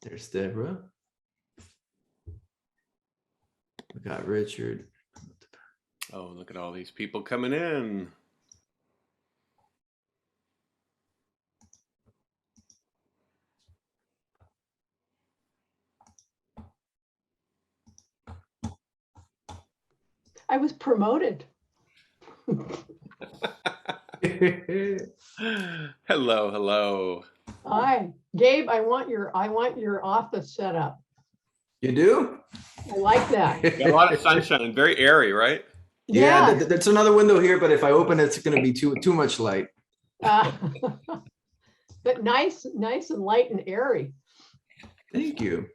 There's Deborah. We got Richard. Oh, look at all these people coming in. I was promoted. Hello, hello. Hi, Gabe. I want your office set up. You do? I like that. Got a lot of sunshine, very airy, right? Yeah, that's another window here, but if I open it, it's going to be too much light. But nice and light and airy. Thank you.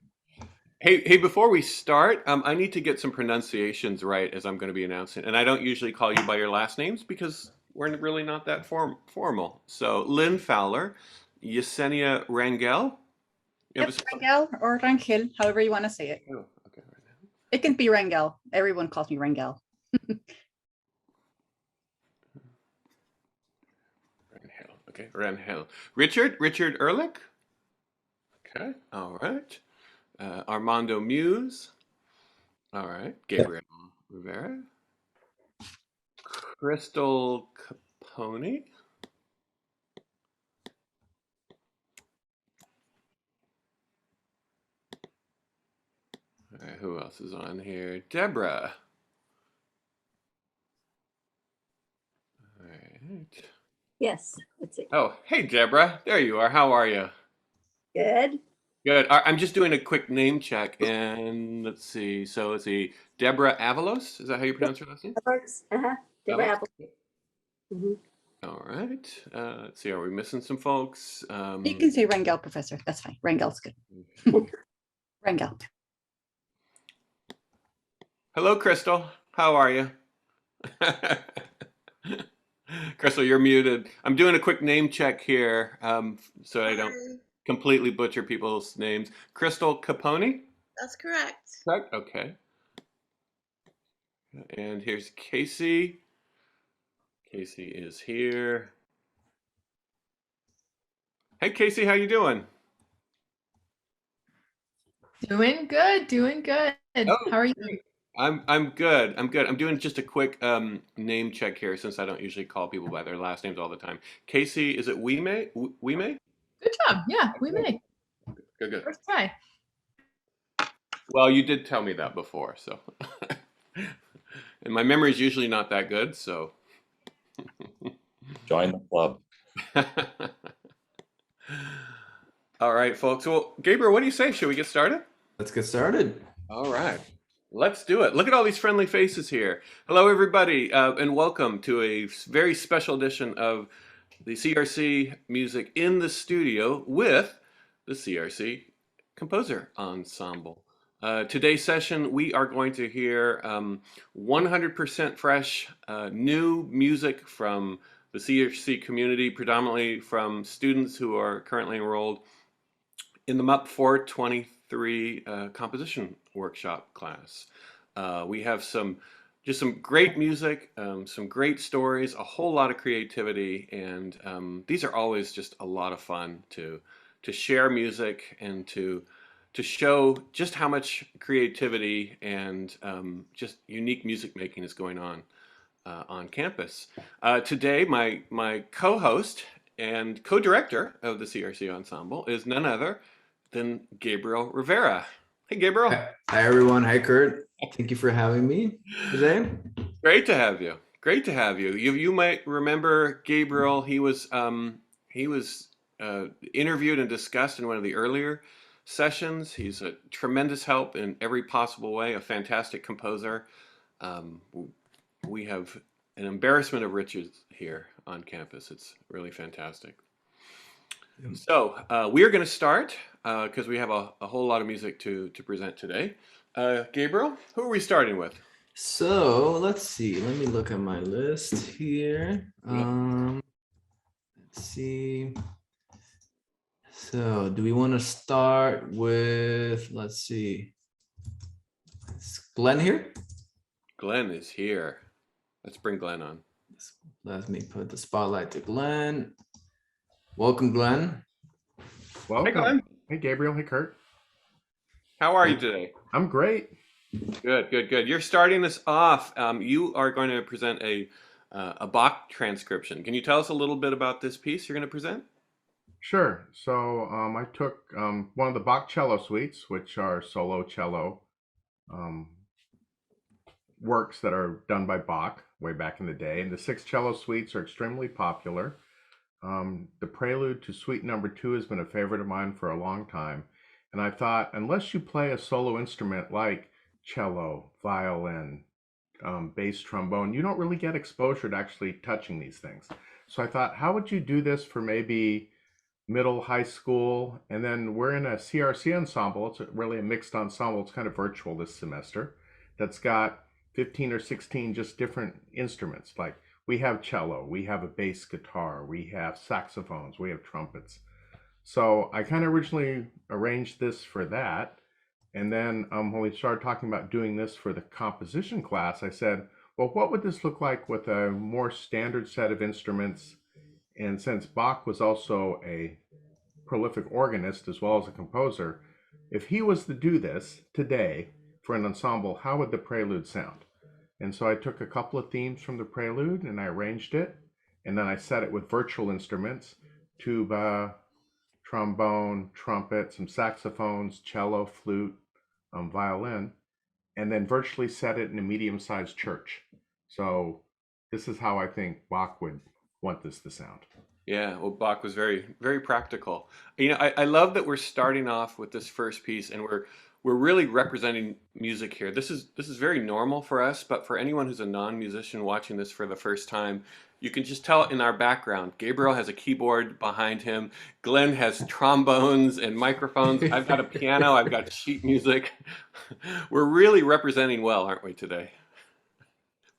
Hey, before we start, I need to get some pronunciations right as I'm going to be announcing. And I don't usually call you by your last names because we're really not that formal. So Lynn Fowler, Yesenia Rangel. Yep, Rangel or Rangel, however you want to say it. Oh, okay. It can be Rangel. Everyone calls me Rangel. Okay, Rangel. Richard Ehrlich. Okay, all right. Armando Muse. All right. Gabriel Rivera. Crystal Capone. All right, who else is on here? Deborah. All right. Yes, let's see. Oh, hey, Deborah. There you are. How are you? Good. Good. I'm just doing a quick name check, and let's see. So let's see. Deborah Avalos. Is that how you pronounce her last name? Deborah Apple. All right. Let's see. Are we missing some folks? You can say Rangel, Professor. That's fine. Rangel's good. Rangel. Hello, Crystal. How are you? Crystal, you're muted. I'm doing a quick name check here so I don't completely butcher people's names. Crystal Capone? That's correct. Correct? Okay. And here's Casey. Casey is here. Hey, Casey, how you doing? Doing good, doing good. Oh, how are you? I'm good. I'm good. I'm doing just a quick name check here since I don't usually call people by their last names all the time. Casey, is it We May? Good job. Yeah, we may. Good. First try. Well, you did tell me that before, so. And my memory is usually not that good, so. Join the club. All right, folks. Well, Gabriel, what do you say? Should we get started? Let's get started. All right. Let's do it. Look at all these friendly faces here. Hello, everybody, and welcome to a very special edition of the CRC Music in the Studio with the CRC Composer Ensemble. Today's session, we are going to hear 100% fresh, new music from the CRC community, predominantly from students who are currently enrolled in the MUP 423 composition workshop class. We have just some great music, some great stories, a whole lot of creativity, and these are always just a lot of fun to share music and to show just how much creativity and just unique music making is going on campus. Today, my co-host and co-director of the CRC Ensemble is none other than Gabriel Rivera. Hey, Gabriel. Hi, everyone. Hi, Kurt. Thank you for having me today. Great to have you. Great to have you. You might remember Gabriel. He was interviewed and discussed in one of the earlier sessions. He's a tremendous help in every possible way. A fantastic composer. We have an embarrassment of riches here on campus. It's really fantastic. So we are going to start because we have a whole lot of music to present today. Gabriel, who are we starting with? So let's see. Let me look at my list here. Let's see. So do we want to start with, let's see. Is Glenn here? Glenn is here. Let's bring Glenn on. Let me put the spotlight to Glenn. Welcome, Glenn. Welcome. Hey, Glenn. Hey, Gabriel. Hey, Kurt. How are you today? I'm great. Good, good, good. You're starting us off. You are going to present a Bach transcription. Can you tell us a little bit about this piece you're going to present? Sure. So I took one of the Bach cello suites, which are solo cello um, works that are done by Bach way back in the day. And the 6 cello suites are extremely popular. The prelude to Suite Number 2 has been a favorite of mine for a long time. And I thought, unless you play a solo instrument like cello, violin, bass trombone, you don't really get exposure to actually touching these things. So I thought, how would you do this for maybe middle, high school? And then we're in a CRC ensemble. It's really a mixed ensemble. It's kind of virtual this semester. That's got 15 or 16 just different instruments. Like we have cello, we have a bass guitar, we have saxophones, we have trumpets. So I kind of originally arranged this for that. And then when we started talking about doing this for the composition class, I said, well, what would this look like with a more standard set of instruments? And since Bach was also a prolific organist as well as a composer, if he was to do this today for an ensemble, how would the prelude sound? And so I took a couple of themes from the prelude and I arranged it. And then I set it with virtual instruments, tuba, trombone, trumpet, some saxophones, cello, flute, violin, and then virtually set it in a medium-sized church. So this is how I think Bach would want this to sound. Yeah, well, Bach was very, very practical. You know, I love that we're starting off with this first piece, and we're really representing music here. This is very normal for us, but for anyone who's a non-musician watching this for the first time, you can just tell in our background. Gabriel has a keyboard behind him. Glenn has trombones and microphones. I've got a piano. I've got sheet music. We're really representing well, aren't we, today?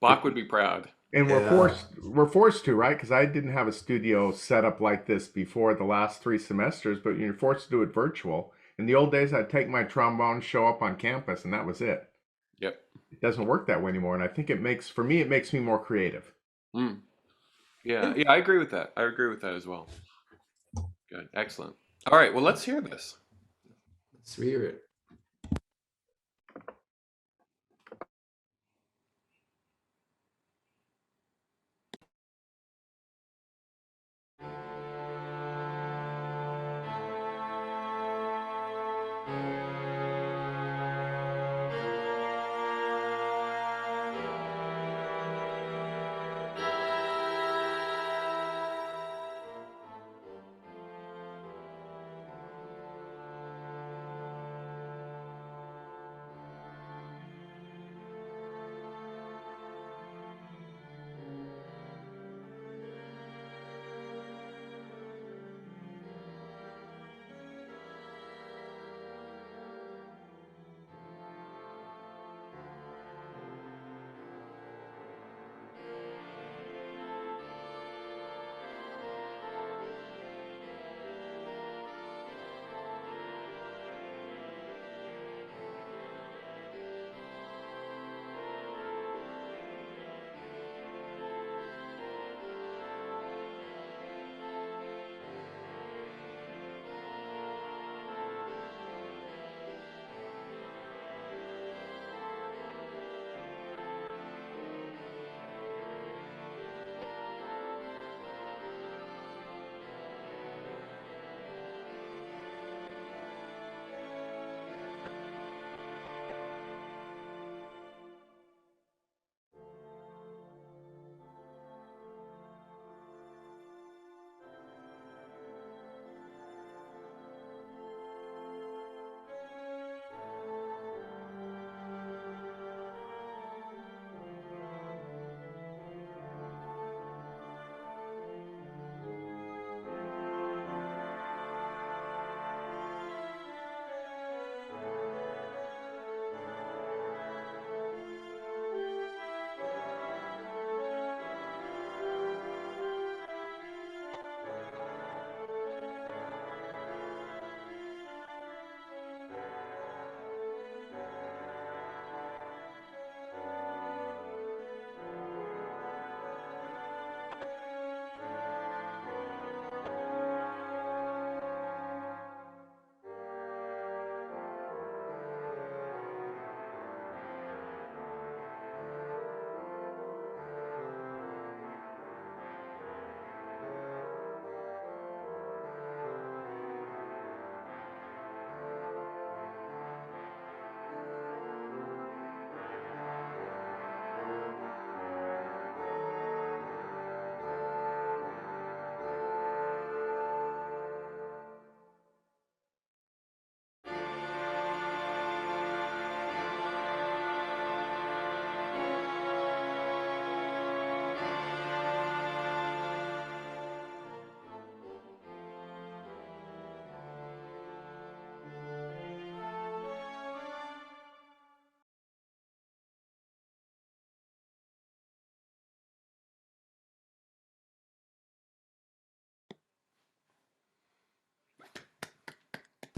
Bach would be proud. And Yeah. we're forced to, right? Because I didn't have a studio set up like this before the last 3 semesters, but you're forced to do it virtual. In the old days, I'd take my trombone, show up on campus, and that was it. Yep. It doesn't work that way anymore, and I think it makes me more creative. Mm. Yeah, I agree with that. I agree with that as well. Good, excellent. All right, well, let's hear this. Let's hear it.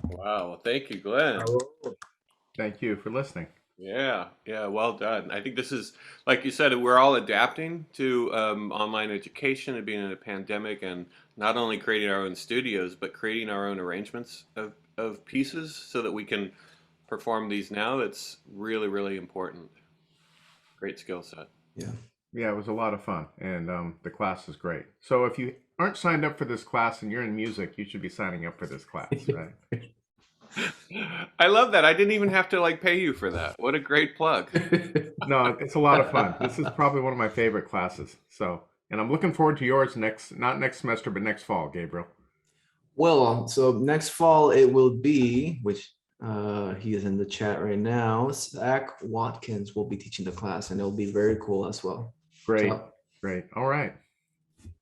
Wow. Well, thank you, Glenn. Thank you for listening. Yeah, yeah, well done. I think this is, like you said, we're all adapting to online education and being in a pandemic, and not only creating our own studios, but creating our own arrangements of pieces so that we can perform these now. That's really, really important. Great skill set. Yeah. Yeah, it was a lot of fun, and the class is great. So if you aren't signed up for this class and you're in music, you should be signing up for this class, right? I love that. I didn't even have to like pay you for that. What a great plug. No, it's a lot of fun. This is probably one of my favorite classes. So, and I'm looking forward to yours not next semester, but next fall, Gabriel. Well, so next fall it will be, which he is in the chat right now. Zach Watkins will be teaching the class, and it'll be very cool as well. Great, So, great. All right.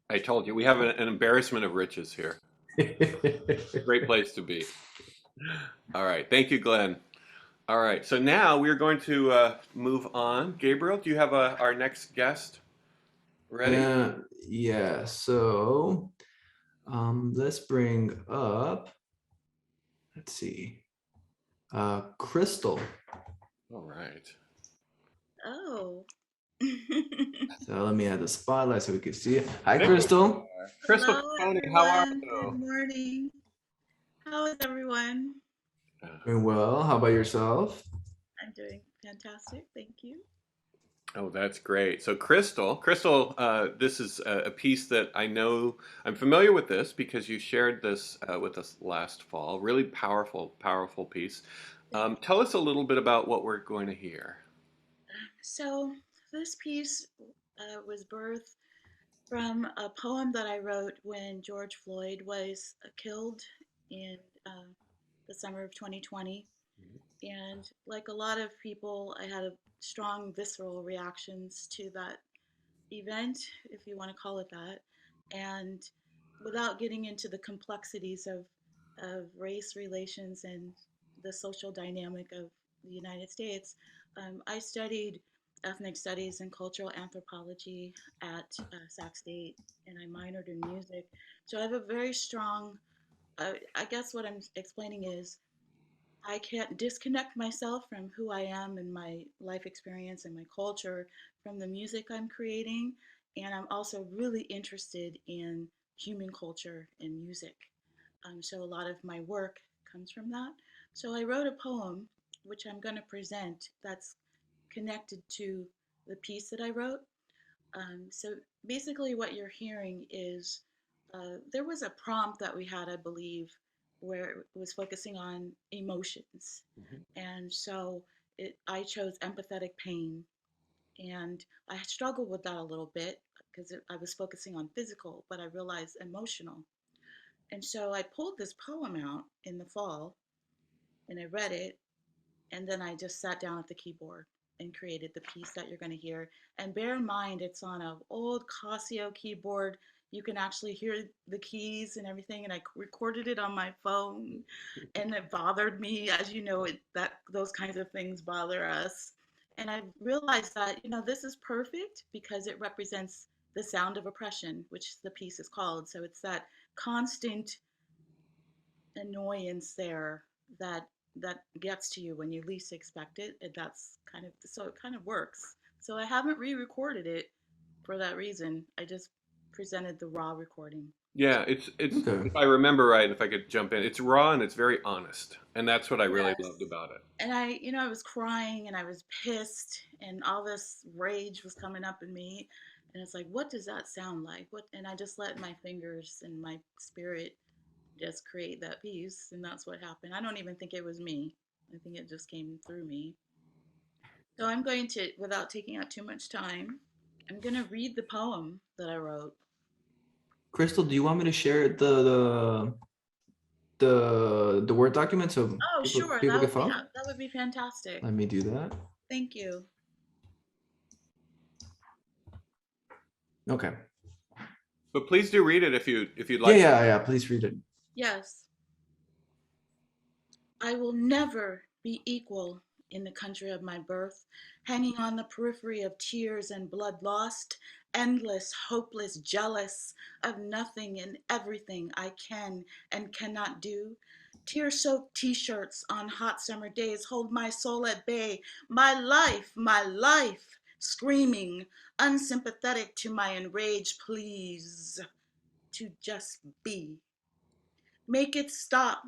I told you, we have an embarrassment of riches here. Great place to be. All right. Thank you, Glenn. All right. So now we're going to move on. Gabriel, do you have our next guest ready? Yeah. So let's bring up. Let's see. Crystal. All right. Oh. So let me add the spotlight so we can see it. Hi, There Crystal. Crystal Hello, Tony, how are everyone. you? Good morning. How is everyone? Doing well. How about yourself? I'm doing fantastic. Thank you. Oh, that's great. So Crystal, this is a piece that I know I'm familiar with this because you shared this with us last fall. Really powerful, powerful piece. Tell us a little bit about what we're going to hear. So this piece was birthed from a poem that I wrote when George Floyd was killed in the summer of 2020. And like a lot of people, I had a strong visceral reactions to that event, if you want to call it that. And without getting into the complexities of race relations and the social dynamic of the United States, I studied ethnic studies and cultural anthropology at Sac State, and I minored in music. So I have a very strong, I guess what I'm explaining is I can't disconnect myself from who I am and my life experience and my culture from the music I'm creating. And I'm also really interested in human culture and music. So a lot of my work comes from that. So I wrote a poem, which I'm going to present, that's connected to the piece that I wrote. So basically, what you're hearing is there was a prompt that we had, I believe, where it was focusing on emotions. And so I chose empathetic pain. And I struggled with that a little bit because I was focusing on physical, but I realized emotional. And so I pulled this poem out in the fall and I read it. And then I just sat down at the keyboard and created the piece that you're going to hear. And bear in mind, it's on an old Casio keyboard. You can actually hear the keys and everything. And I recorded it on my phone, and it bothered me, as you know, that those kinds of things bother us. And I realized that this is perfect because it represents the sound of oppression, which the piece is called. So it's that constant annoyance there that gets to you when you least expect it, and that's kind of so it kind of works. So I haven't re-recorded it for that reason. I just presented the raw recording. Yeah, it's Okay. if I remember right, if I could jump in, it's raw and it's very honest, and that's what I really Yes. loved about it. And I was crying and I was pissed and all this rage was coming up in me, and it's like, what does that sound like? What? And I just let my fingers and my spirit just create that piece, and that's what happened. I don't even think it was me. I think it just came through me. So I'm going to, without taking up too much time, I'm going to read the poem that I wrote. Crystal, do you want me to share the Word document so Oh, sure, people can follow? that would be fantastic. Let me do that. Thank you. Okay. But please do read it if you'd like. Yeah. Please read it. Yes. I will never be equal in the country of my birth, hanging on the periphery of tears and blood lost, endless, hopeless, jealous of nothing and everything I can and cannot do, Tear-soaked t-shirts on hot summer days hold my soul at bay. My life, screaming, unsympathetic to my enraged pleas to just be. Make it stop,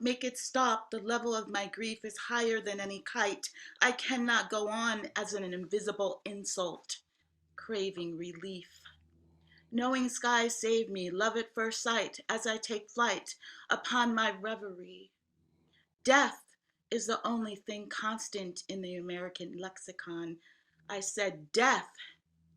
the level of my grief is higher than any kite. I cannot go on as an invisible insult, craving relief. Knowing skies save me, love at first sight, as I take flight upon my reverie. Death is the only thing constant in the American lexicon. I said death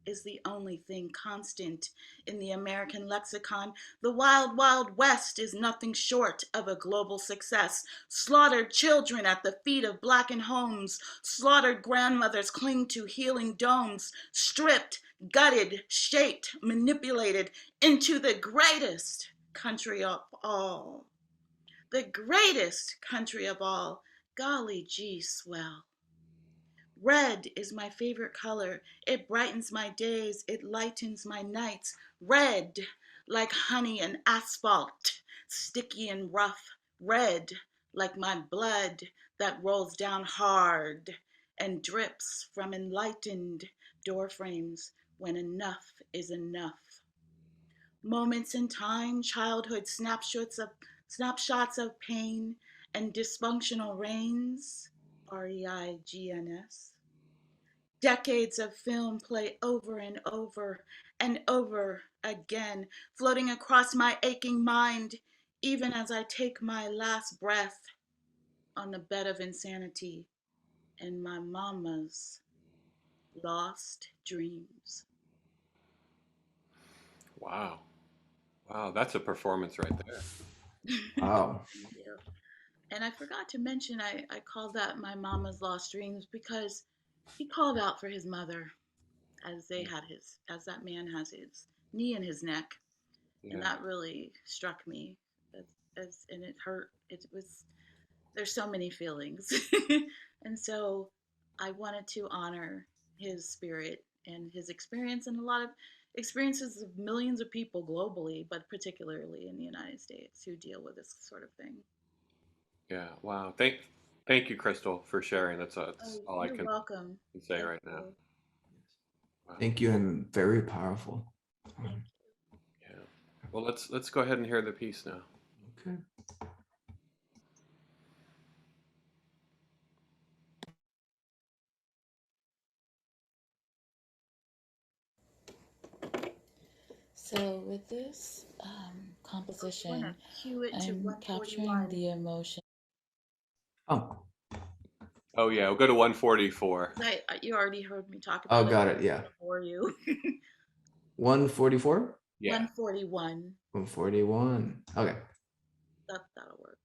is the only thing constant in the American lexicon. The wild, wild west is nothing short of a global success. Slaughtered children at the feet of blackened homes. Slaughtered grandmothers cling to healing domes. Stripped, gutted, shaped, manipulated into the greatest country of all. The greatest country of all. Golly gee, swell. Red is my favorite color. It brightens my days. It lightens my nights. Red, like honey and asphalt, sticky and rough. Red, like my blood that rolls down hard and drips from enlightened doorframes when enough is enough. Moments in time, childhood snapshots of pain and dysfunctional reigns, REIGNS. Decades of film play over and over and over again, floating across my aching mind, even as I take my last breath on the bed of insanity in my mama's lost dreams. Wow. Wow, that's a performance right there. Wow. Thank you. And I forgot to mention, I called that my mama's lost dreams because he called out for his mother as that man has his knee in his neck. Yeah. And that really struck me and it hurt. There's so many feelings. And so I wanted to honor his spirit and his experience and a lot of experiences of millions of people globally, but particularly in the United States who deal with this sort of thing. Yeah. Wow. Thank you, Crystal, for sharing. That's all I You're can welcome. say Thank right now. you. Wow. Thank you, and very powerful. Yeah. Well, let's go ahead and hear the piece now. Okay. So with this composition, I'm cue it to I'm capturing 141. the emotion. Oh. Oh yeah, we'll go to 144. You already heard me talk about Oh, got it. Yeah. Before you. 144. Yeah. 141. 141. Okay. That'll work.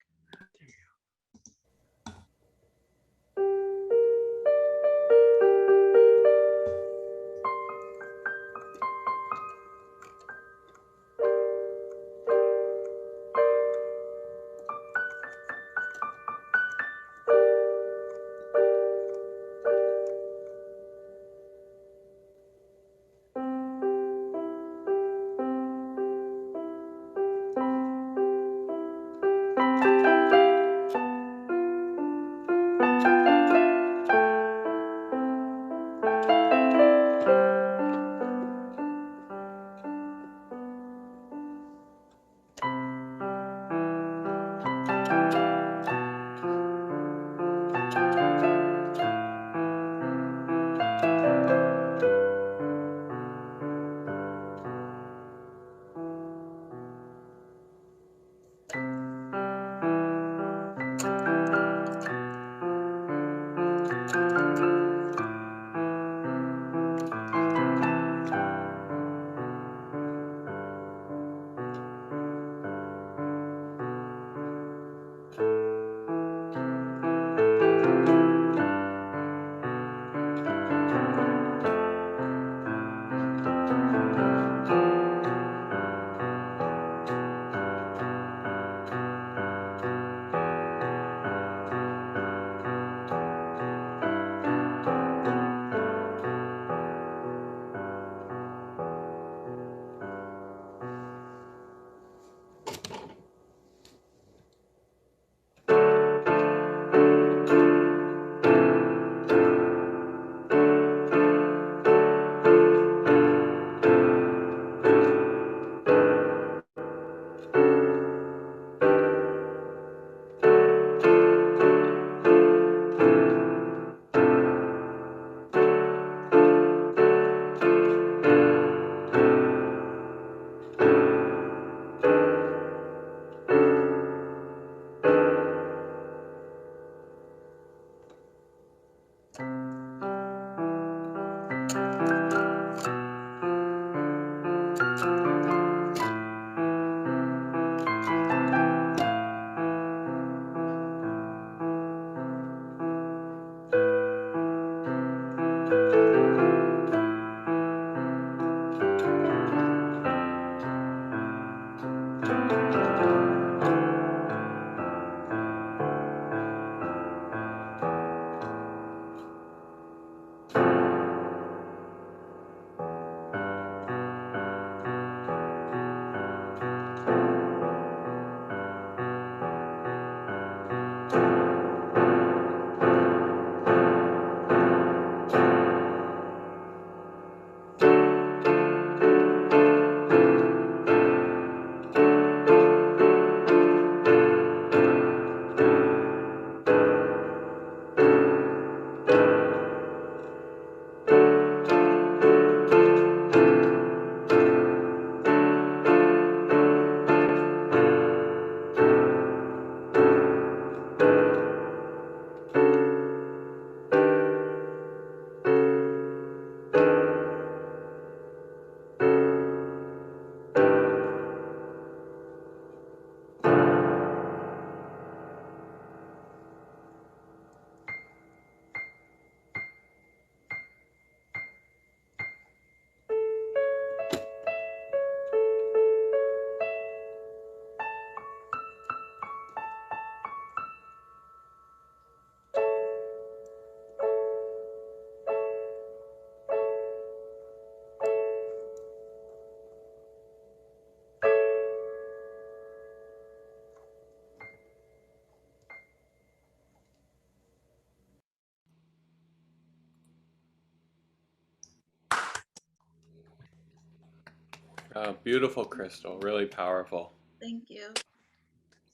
Beautiful, Crystal. Really powerful. Thank you.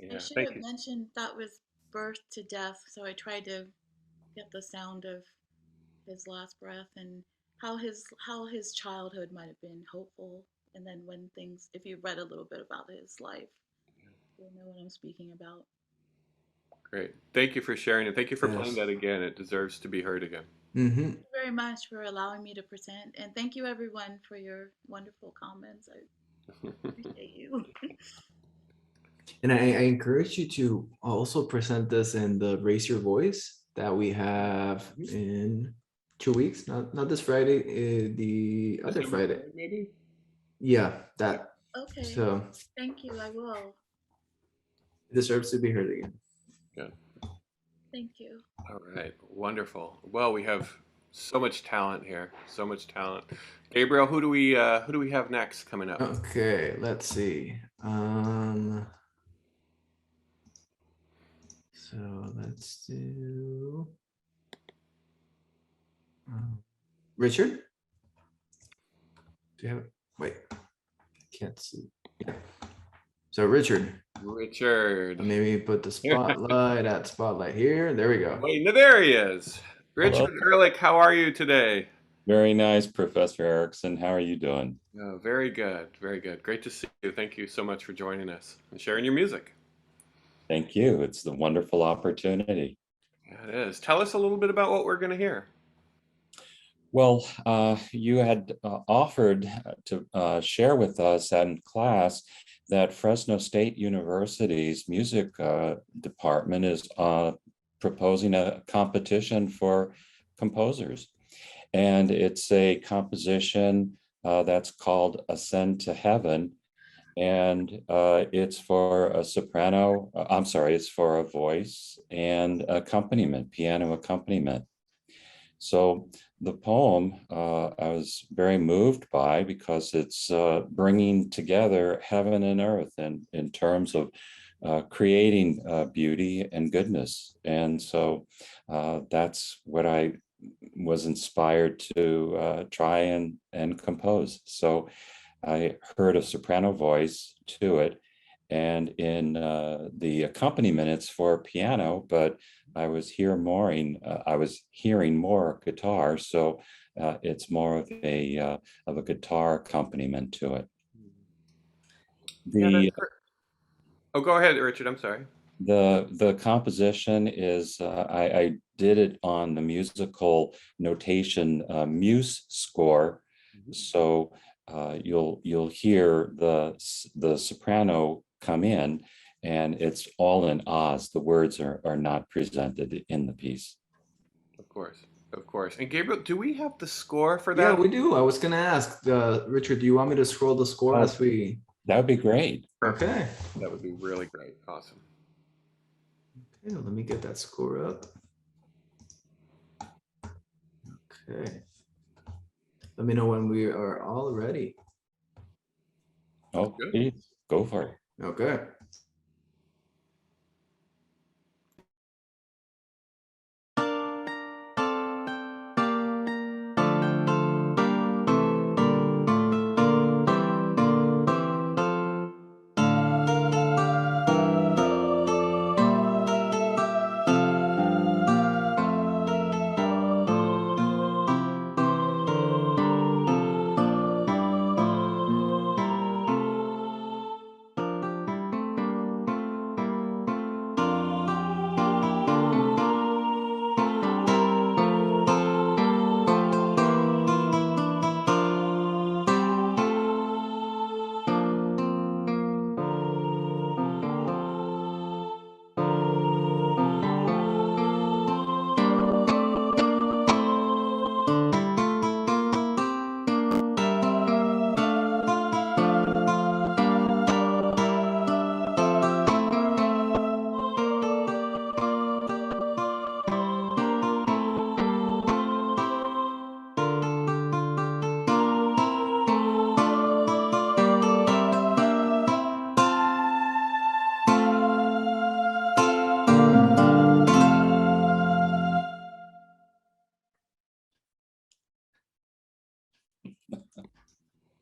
I Yeah, should thank have you. mentioned that was birth to death, so I tried to get the sound of his last breath and how his childhood might have been hopeful, and then when things, if you read a little bit about his life, you'll know what I'm speaking about. Great. Thank you for sharing it. Thank you for playing Yes. that again. It deserves to be heard again. Mm-hmm. Thank you very much for allowing me to present, and thank you everyone for your wonderful comments. I appreciate you. And I encourage you to also present this in the Raise Your Voice that we have in 2 weeks. Not this Friday, the other December Friday. 3rd, maybe? Yeah, that. Okay, So thank you. I will. it deserves to be heard again. Good. Thank you. All right. Wonderful. Well, we have so much talent here. So much talent. Gabriel, who do we have next coming up? Okay, let's see. So let's do Richard. Do you have? Wait, I can't see. Yeah. So Richard. Richard. Maybe put the spotlight here. There we go. Wait, no, there he is. Richard Hello. Ehrlich, how are you today? Very nice, Professor Erickson. How are you doing? Oh, very good. Very good. Great to see you. Thank you so much for joining us and sharing your music. Thank you. It's the wonderful opportunity. Yeah, it is. Tell us a little bit about what we're going to hear. Well, you had offered to share with us in class that Fresno State University's music department is proposing a competition for composers. And it's a composition that's called Ascend to Heaven. And it's for a soprano, it's for a voice and accompaniment, piano accompaniment. So the poem I was very moved by because it's bringing together heaven and earth in terms of creating beauty and goodness. And so that's what I was inspired to try and compose. So I heard a soprano voice to it, and in the accompaniment it's for piano, but I was hearing more guitar, so it's more of a guitar accompaniment to it. Oh, go ahead, Richard. I'm sorry. The composition is I did it on the musical notation Muse score, so you'll hear the soprano come in, and it's all in Oz. The words are not presented in the piece. Of course. And Gabriel, do we have the score for that? Yeah, we do. I was gonna ask, Richard, do you want me to scroll the score as we? That would be great. Okay. That would be really great. Awesome. Okay, let me get that score up. Okay. Let me know when we are all ready. Oh, Good. please go for it. Okay.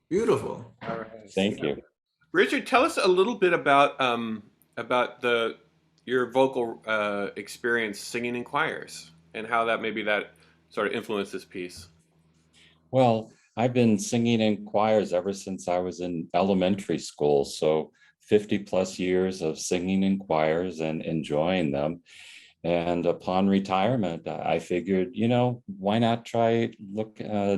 Beautiful. All right. Thank you. Richard, tell us a little bit about your vocal experience singing in choirs and how that sort of influenced this piece. Well, I've been singing in choirs ever since I was in elementary school. So 50 plus years of singing in choirs and enjoying them. And upon retirement, I figured, why not try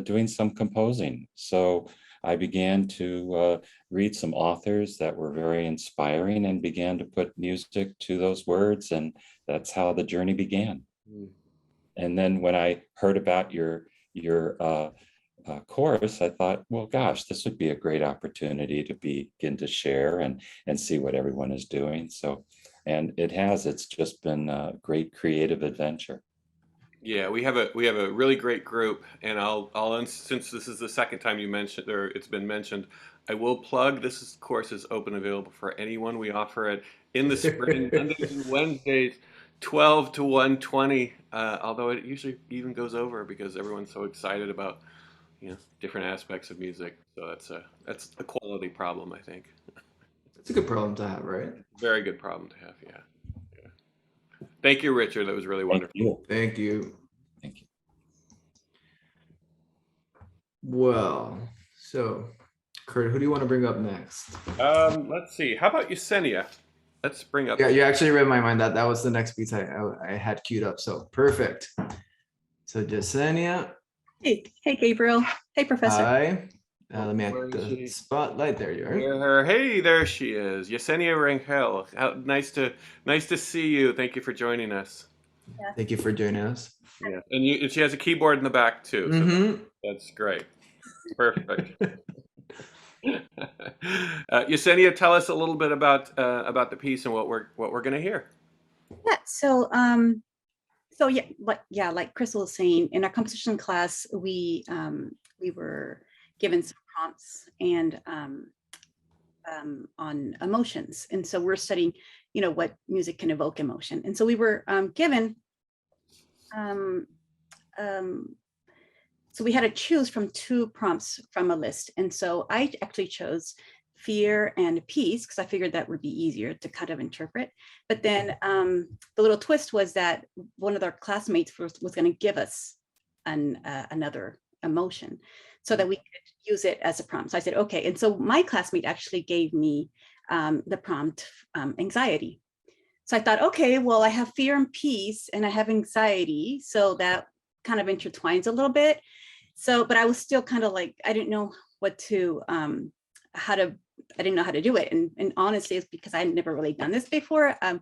doing some composing? So I began to read some authors that were very inspiring and began to put music to those words. And that's how the journey began. Mm. And then when I heard about your course, I thought, well, gosh, this would be a great opportunity to begin to share and see what everyone is doing. So, and it's just been a great creative adventure. Yeah, we have a really great group, and since this is the second time you mentioned, or it's been mentioned, I will plug this course is open, available for anyone. We offer it in the spring, Mondays and Wednesdays, 12 to 1:20. Although it usually even goes over because everyone's so excited about different aspects of music. So that's a quality problem, I think. It's a good problem to have, right? Very good problem to have. Yeah. Thank you, Richard. That was really wonderful. Thank you. Thank you. Well, so Kurt, who do you want to bring up next? Let's see. How about Yesenia? Let's bring up. Yeah, you actually read my mind. That was the next piece I had queued up. So perfect. So Yesenia. Hey, Gabriel. Hey, Professor. Hi. Let me add the spotlight. There you are. Hey, there she is. Yesenia Rangel. Nice to see you. Thank you for joining us. Yeah. Thank you for joining us. Yeah, and she has a keyboard in the back too. So that's great. Perfect. Yesenia, tell us a little bit about the piece and what we're going to hear. Yeah. So like Crystal was saying, in our composition class, we were given some prompts and on emotions, and so we're studying, what music can evoke emotion, and so we were given. So we had to choose from 2 prompts from a list, and so I actually chose fear and peace because I figured that would be easier to kind of interpret. But then the little twist was that one of our classmates was going to give us another emotion so that we could use it as a prompt. So I said, okay. And so my classmate actually gave me the prompt anxiety. So I thought, okay, well, I have fear and peace and I have anxiety. So that kind of intertwines a little bit. So, but I was still kind of like, I didn't know what to, I didn't know how to do it. And honestly, it's because I'd never really done this before. I'm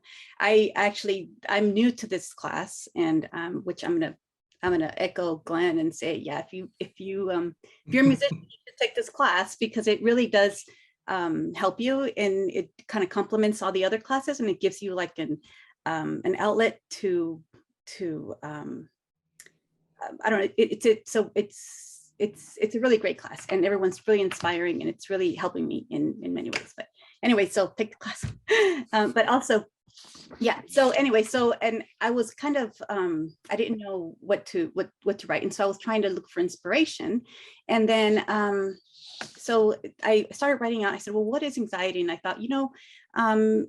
new to this class, and which I'm gonna echo Glenn and say, yeah, if you're a musician, you should take this class because it really does help you, and it kind of complements all the other classes, and it gives you like an outlet to I don't know, it's a really great class, and everyone's really inspiring, and it's really helping me in many ways. But anyway, so take the class. But also, yeah, so anyway, so, and I was kind of I didn't know what to write, and so I was trying to look for inspiration. And then so I started writing out. I said, well, what is anxiety? And I thought,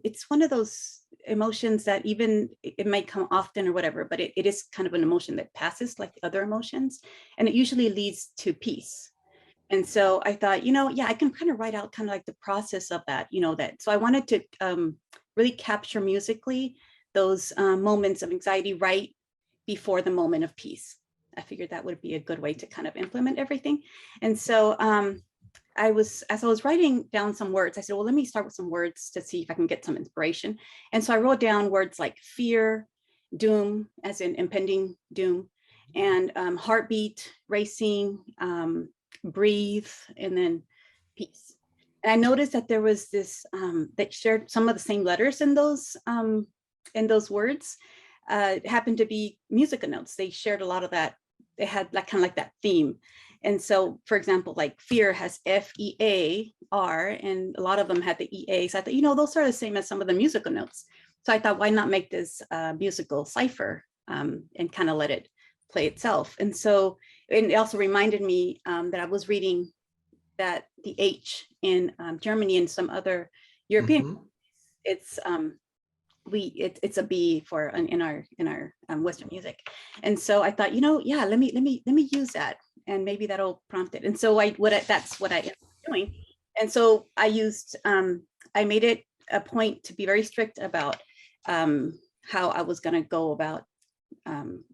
it's one of those emotions that even it might come often or whatever, but it is kind of an emotion that passes like other emotions, and it usually leads to peace. And so I thought, yeah, I can kind of write out kind of like the process of that, so I wanted to really capture musically those moments of anxiety right before the moment of peace. I figured that would be a good way to kind of implement everything. And so as I was writing down some words, I said, well, let me start with some words to see if I can get some inspiration. And so I wrote down words like fear, doom, as in impending doom, and heartbeat, racing, breathe, and then peace. And I noticed that there was this, that shared some of the same letters in those words. It happened to be musical notes. They shared a lot of that. They had like kind of like that theme. And so, for example, like fear has F-E-A-R, and a lot of them had the E-A. So I thought, those are the same as some of the musical notes. So I thought, why not make this musical cipher and kind of let it play itself? And so, and it also reminded me that I was reading that the H in Germany and some other European, it's it's a B for in our Western music. And so I thought, yeah, let me use that, and maybe that'll prompt it. And so that's what I ended up doing. And so I used I made it a point to be very strict about how I was going to go about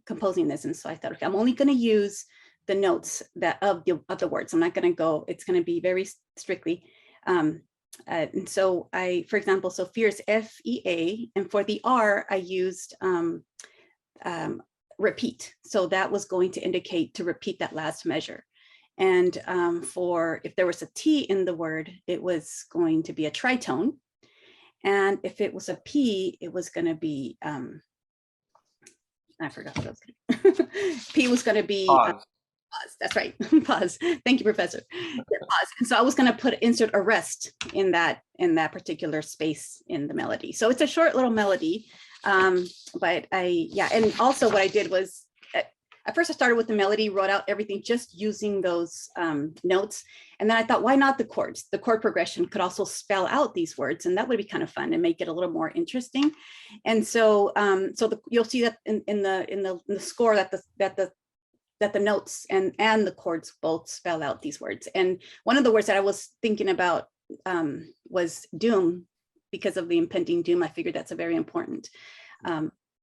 composing this. And so I thought, okay, I'm only going to use the notes that of the words. I'm not going to go. It's going to be very strictly. And so for example, so fear is F-E-A, and for the R, I used repeat. So that was going to indicate to repeat that last measure. And for if there was a T in the word, it was going to be a tritone. And if it was a P, it was going to be, I forgot what it was going to be. P was going to be pause. That's right. Pause. Thank you, Professor. Yeah, pause. And so I was going to insert a rest in that particular space in the melody. So it's a short little melody. But and also what I did was at first I started with the melody, wrote out everything just using those notes. And then I thought, why not the chords? The chord progression could also spell out these words, and that would be kind of fun and make it a little more interesting. And so you'll see that in the score that the notes and the chords both spell out these words. And one of the words that I was thinking about was doom, because of the impending doom. I figured that's a very important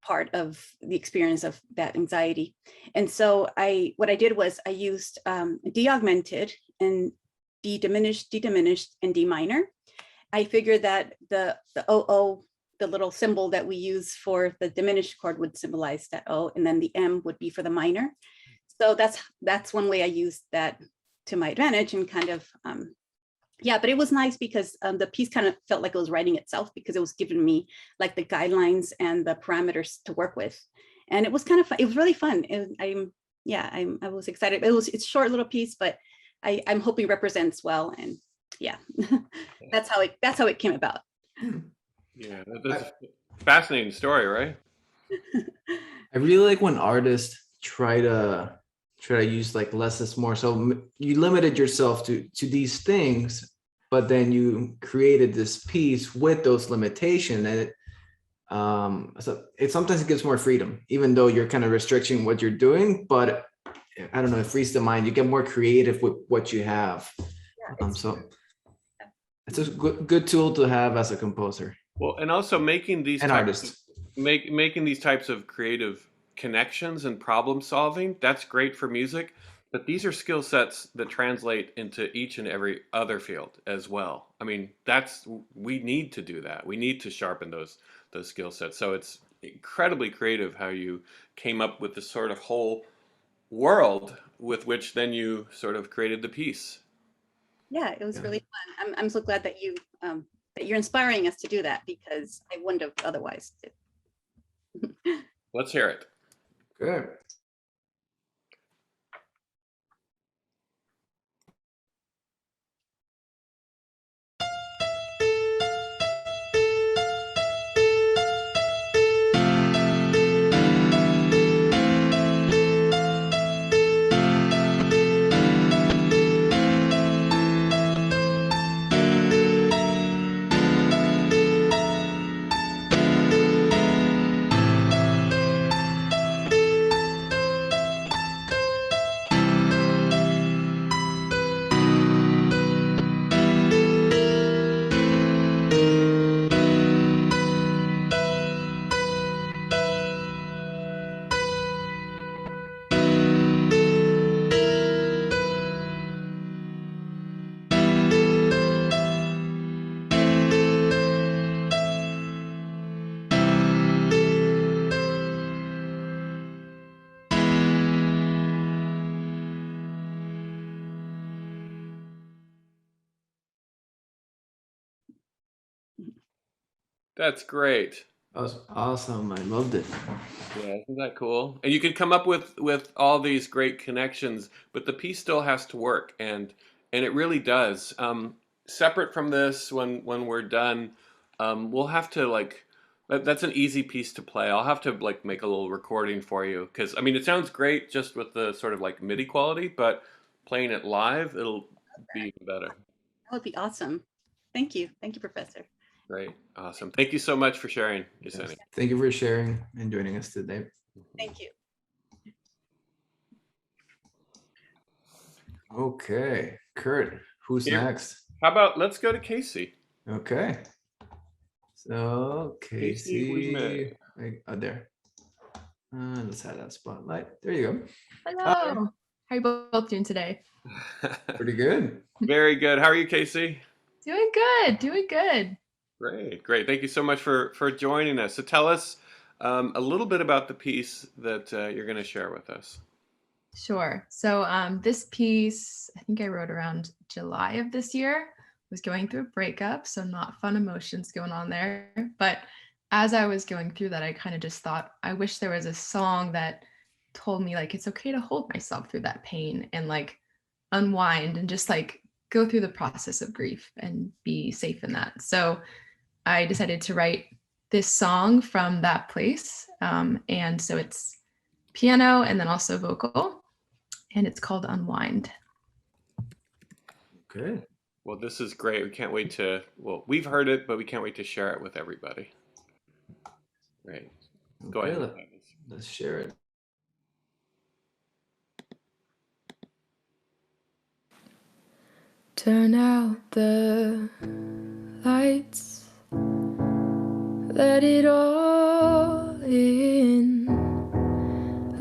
part of the experience of that anxiety. And so what I did was I used D augmented and D diminished, and D minor. I figured that the O, the little symbol that we use for the diminished chord would symbolize that O, and then the M would be for the minor. So that's one way I used that to my advantage, and kind of, but it was nice because the piece kind of felt like it was writing itself, because it was giving me like the guidelines and the parameters to work with. And it was kind of fun. It was really fun. I was excited. It's a short little piece, but I'm hoping represents well. And yeah, that's how it came about. Yeah, that's a fascinating story, right? I really like when artists try to use like less is more. So you limited yourself to these things, but then you created this piece with those limitations, and so it sometimes gives more freedom, even though you're kind of restricting what you're doing. But I don't know, it frees the mind. You get more creative with what you have. So it's a good tool to have as a composer. Well, and also making these artists making these types of creative connections and problem solving, that's great for music, but these are skill sets that translate into each and every other field as well. I mean, we need to do that. We need to sharpen those skill sets. So it's incredibly creative how you came up with this sort of whole world with which then you sort of created the piece. Yeah, it was Yeah. really fun. I'm so glad that you're inspiring us to do that, because I wouldn't have otherwise. Let's hear it. Good. That's great. That was awesome. I loved it. Yeah, isn't that cool? And you can come up with all these great connections, but the piece still has to work, and it really does. Separate from this, when we're done, we'll have to that's an easy piece to play. I'll have to like make a little recording for you, because I mean it sounds great just with the sort of like MIDI quality, but playing it live, it'll be even better. That would be awesome. Thank you, Professor. Great, awesome. Thank you so much for sharing, Yesenia. Yes. Thank you for sharing and joining us today. Thank you. Okay, Kurt, who's Here. next? How about let's go to Casey. Okay. So Casey, we Casey, there. Let's have that spotlight. There you go. Hello. How are you both doing today? Pretty good. Very good. How are you, Casey? Doing good. Doing good. Great, great. Thank you so much for joining us. So tell us a little bit about the piece that you're going to share with us. Sure. So this piece, I think I wrote around July of this year. I was going through a breakup, so not fun emotions going on there. But as I was going through that, I kind of just thought, I wish there was a song that told me like it's okay to hold myself through that pain and like unwind and just like go through the process of grief and be safe in that. So I decided to write this song from that place. And so it's piano and then also vocal, and it's called Unwind. Good. Well, this is great. We can't wait to, well, we've heard it, but we can't wait to share it with everybody. Great. Go Okay, ahead. let's share it. Turn out the lights, let it all in,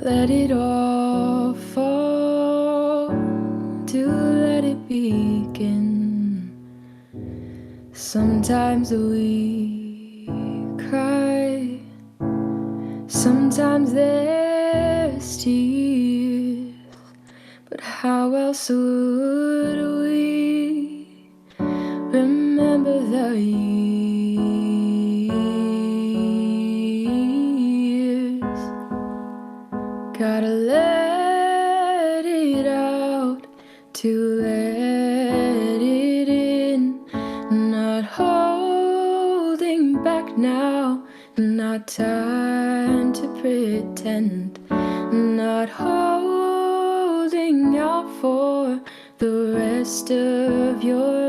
let it all fall, to let it begin. Sometimes we cry, sometimes there's tears, but how else would we remember the years? Gotta let it out to let it in, not holding back now, not time to pretend, not holding out for the rest of your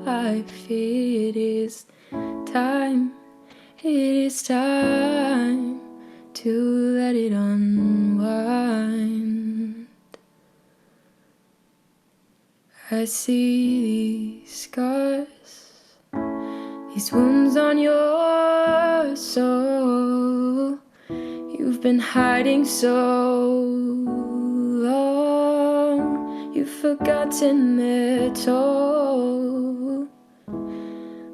life. It is time to let it unwind. I see these scars, these wounds on your soul. You've been hiding so long, you've forgotten their toll.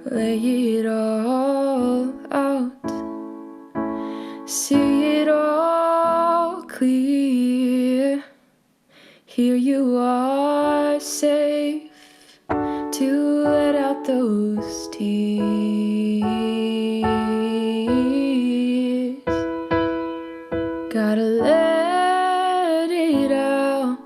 Lay it all out, see it all clear. Here you are, safe those tears. Gotta let it out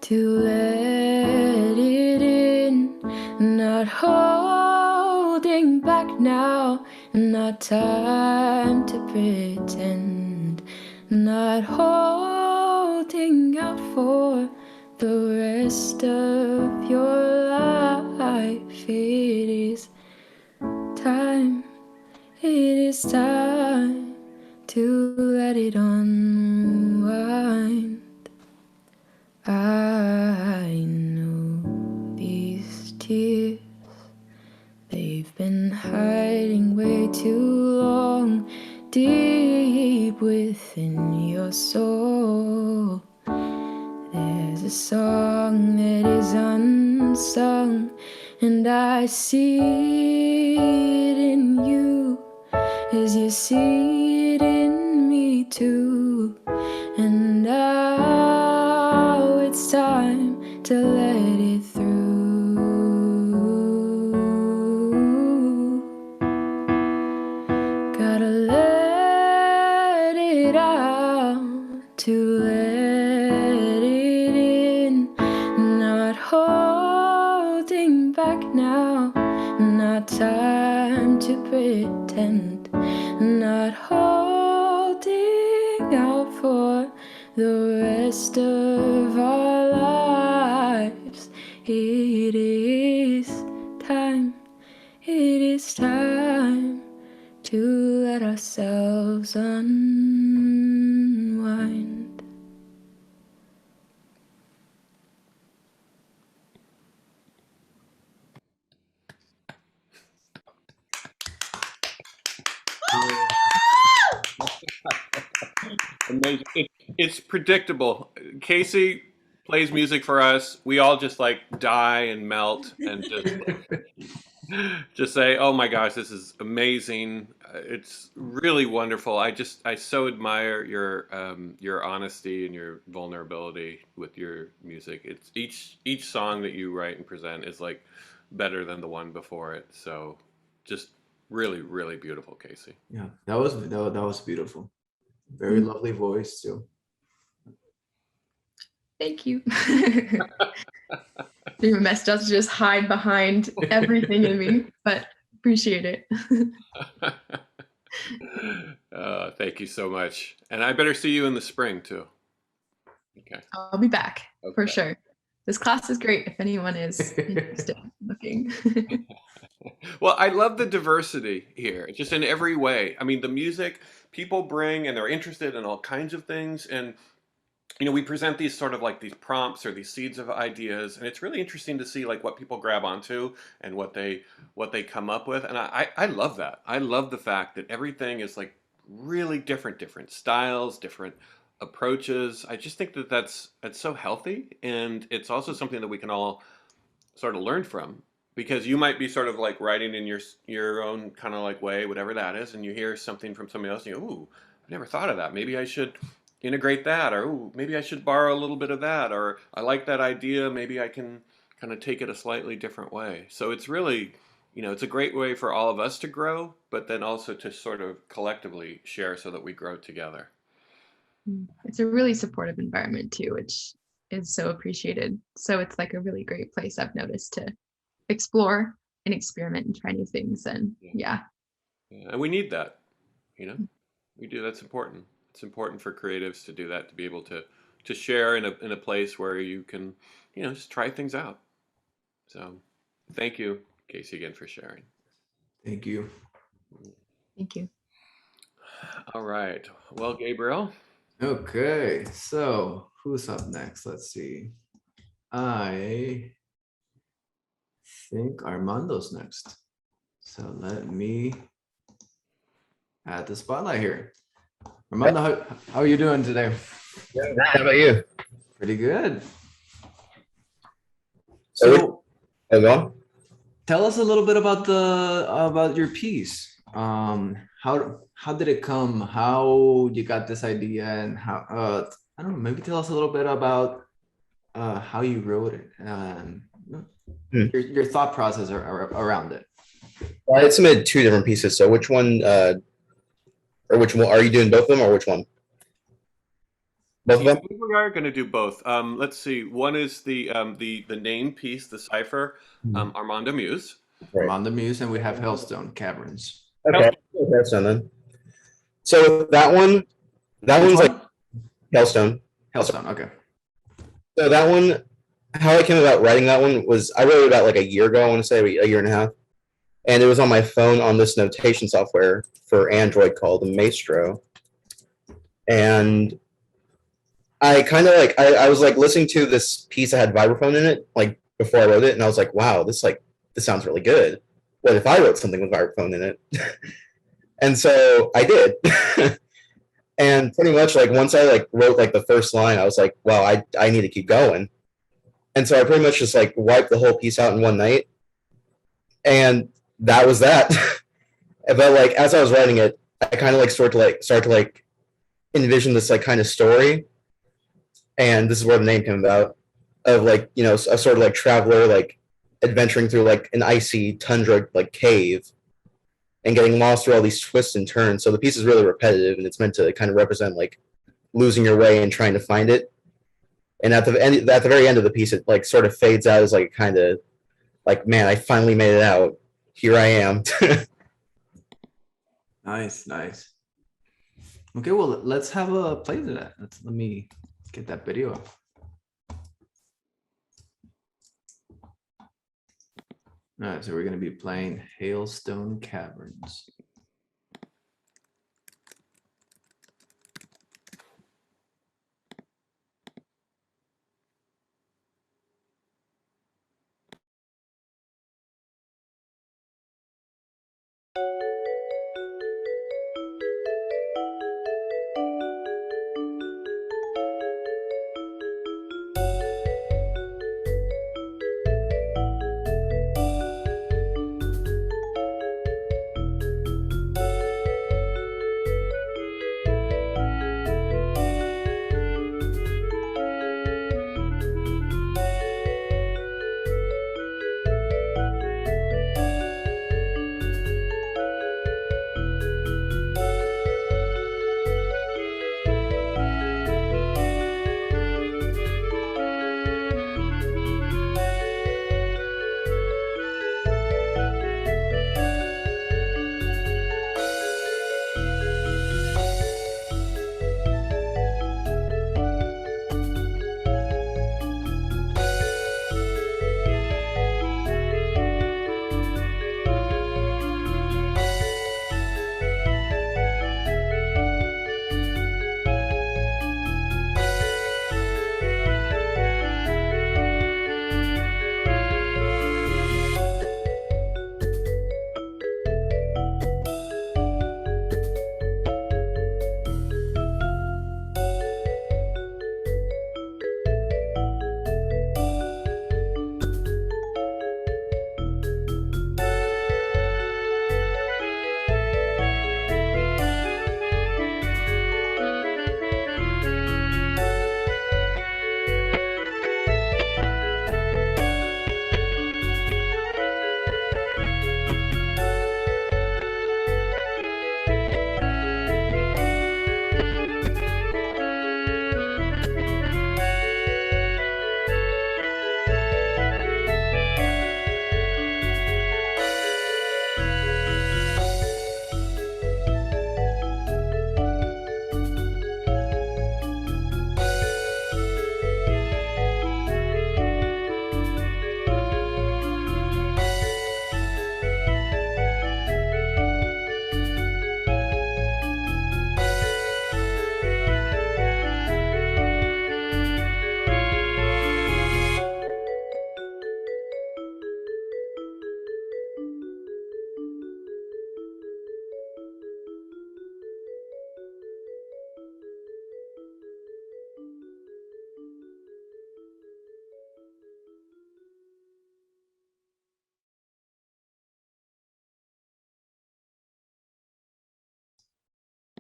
to let it in. Not holding back now, not time to pretend. Not holding out for the rest of your life. It is time, it is time to let it unwind. I know these tears, they've been hiding way too long, deep within your soul. There's a song that is unsung, and I see it in you as you see it in me too. And now it's time to let it through. Gotta let it out to let it in. Not holding back now, not time to pretend. Not holding out for the rest of our lives. It is time, it is time to let ourselves unwind. Amazing. It's predictable. Casey plays music for us. We all just like die and melt and just say, "Oh my gosh, this is amazing! It's really wonderful." I so admire your honesty and your vulnerability with your music. It's each song that you write and present is like better than the one before it. So just really, really beautiful, Casey. Yeah, that was beautiful. Very lovely voice too. Thank you. Do my best not to just hide behind everything in me, but appreciate it. Thank you so much. And I better see you in the spring too. Okay. I'll be back for Okay. sure. This class is great if anyone is interested in looking. Well, I love the diversity here, just in every way. I mean, the music people bring and they're interested in all kinds of things. And, you know, we present these sort of like these prompts or these seeds of ideas. And it's really interesting to see like what people grab onto and what they come up with. And I love that. I love the fact that everything is like really different styles, different approaches. I just think that that's so healthy. And it's also something that we can all sort of learn from. Because you might be sort of like writing in your own kind of like way, whatever that is, and you hear something from somebody else, and you go, "Ooh, I never thought of that. Maybe I should integrate that," or "Ooh, maybe I should borrow a little bit of that," or "I like that idea. Maybe I can kind of take it a slightly different way." So it's really, you know, it's a great way for all of us to grow, but then also to sort of collectively share so that we grow together. It's a really supportive environment too, which is so appreciated. So it's like a really great place I've noticed to explore and experiment and try new things. And yeah. And we need that, you know, we do. That's important. It's important for creatives to do that, to be able to share in a place where you can, you know, just try things out. So thank you, Casey, again for sharing. Thank you. Thank you. All right. Well, Gabriel. Okay, so who's up next? Let's see. I think Armando's next. So let me add the spotlight here. Armando, how are you doing today? Good. How about you? Pretty good. So tell us a little bit about your piece. How did it come? How you got this idea, and how I don't know, maybe tell us a little bit about how you wrote it and your thought process around it. Well, I submitted two different pieces. So which one, or which one are you doing? Both of them, or which one? Both of Yeah, them. we are going to do both. Let's see. One is the name piece, the cipher, Armando Muse. Right. On the Muse, and we have Hellstone Caverns. Okay, that's done then. So that one's Which like one? Hellstone. Hellstone. Okay. So that one, how I came about writing that one was I wrote it about like a year ago. I want to say a year and a half, and it was on my phone on this notation software for Android called Maestro, and I kind of like I was like listening to this piece that had vibraphone in it like before I wrote it, and I was like, wow, this sounds really good. What if I wrote something with vibraphone in it? And so I did. And pretty much like once I like wrote like the first line, I was like, wow, I need to keep going. And so I pretty much just like wiped the whole piece out in one night. And that was that. But like as I was writing it, I kind of like start to envision this like kind of story. And this is where the name came about, of like, you know, a sort of like traveler like adventuring through like an icy tundra like cave and getting lost through all these twists and turns. So the piece is really repetitive, and it's meant to kind of represent like losing your way and trying to find it. And at the very end of the piece, it like sort of fades out as like kind of like, man, I finally made it out. Here I am. Nice, nice. Okay, well, let's have a play to that. Let me get that video up. All right, so we're going to be playing Hailstone Caverns.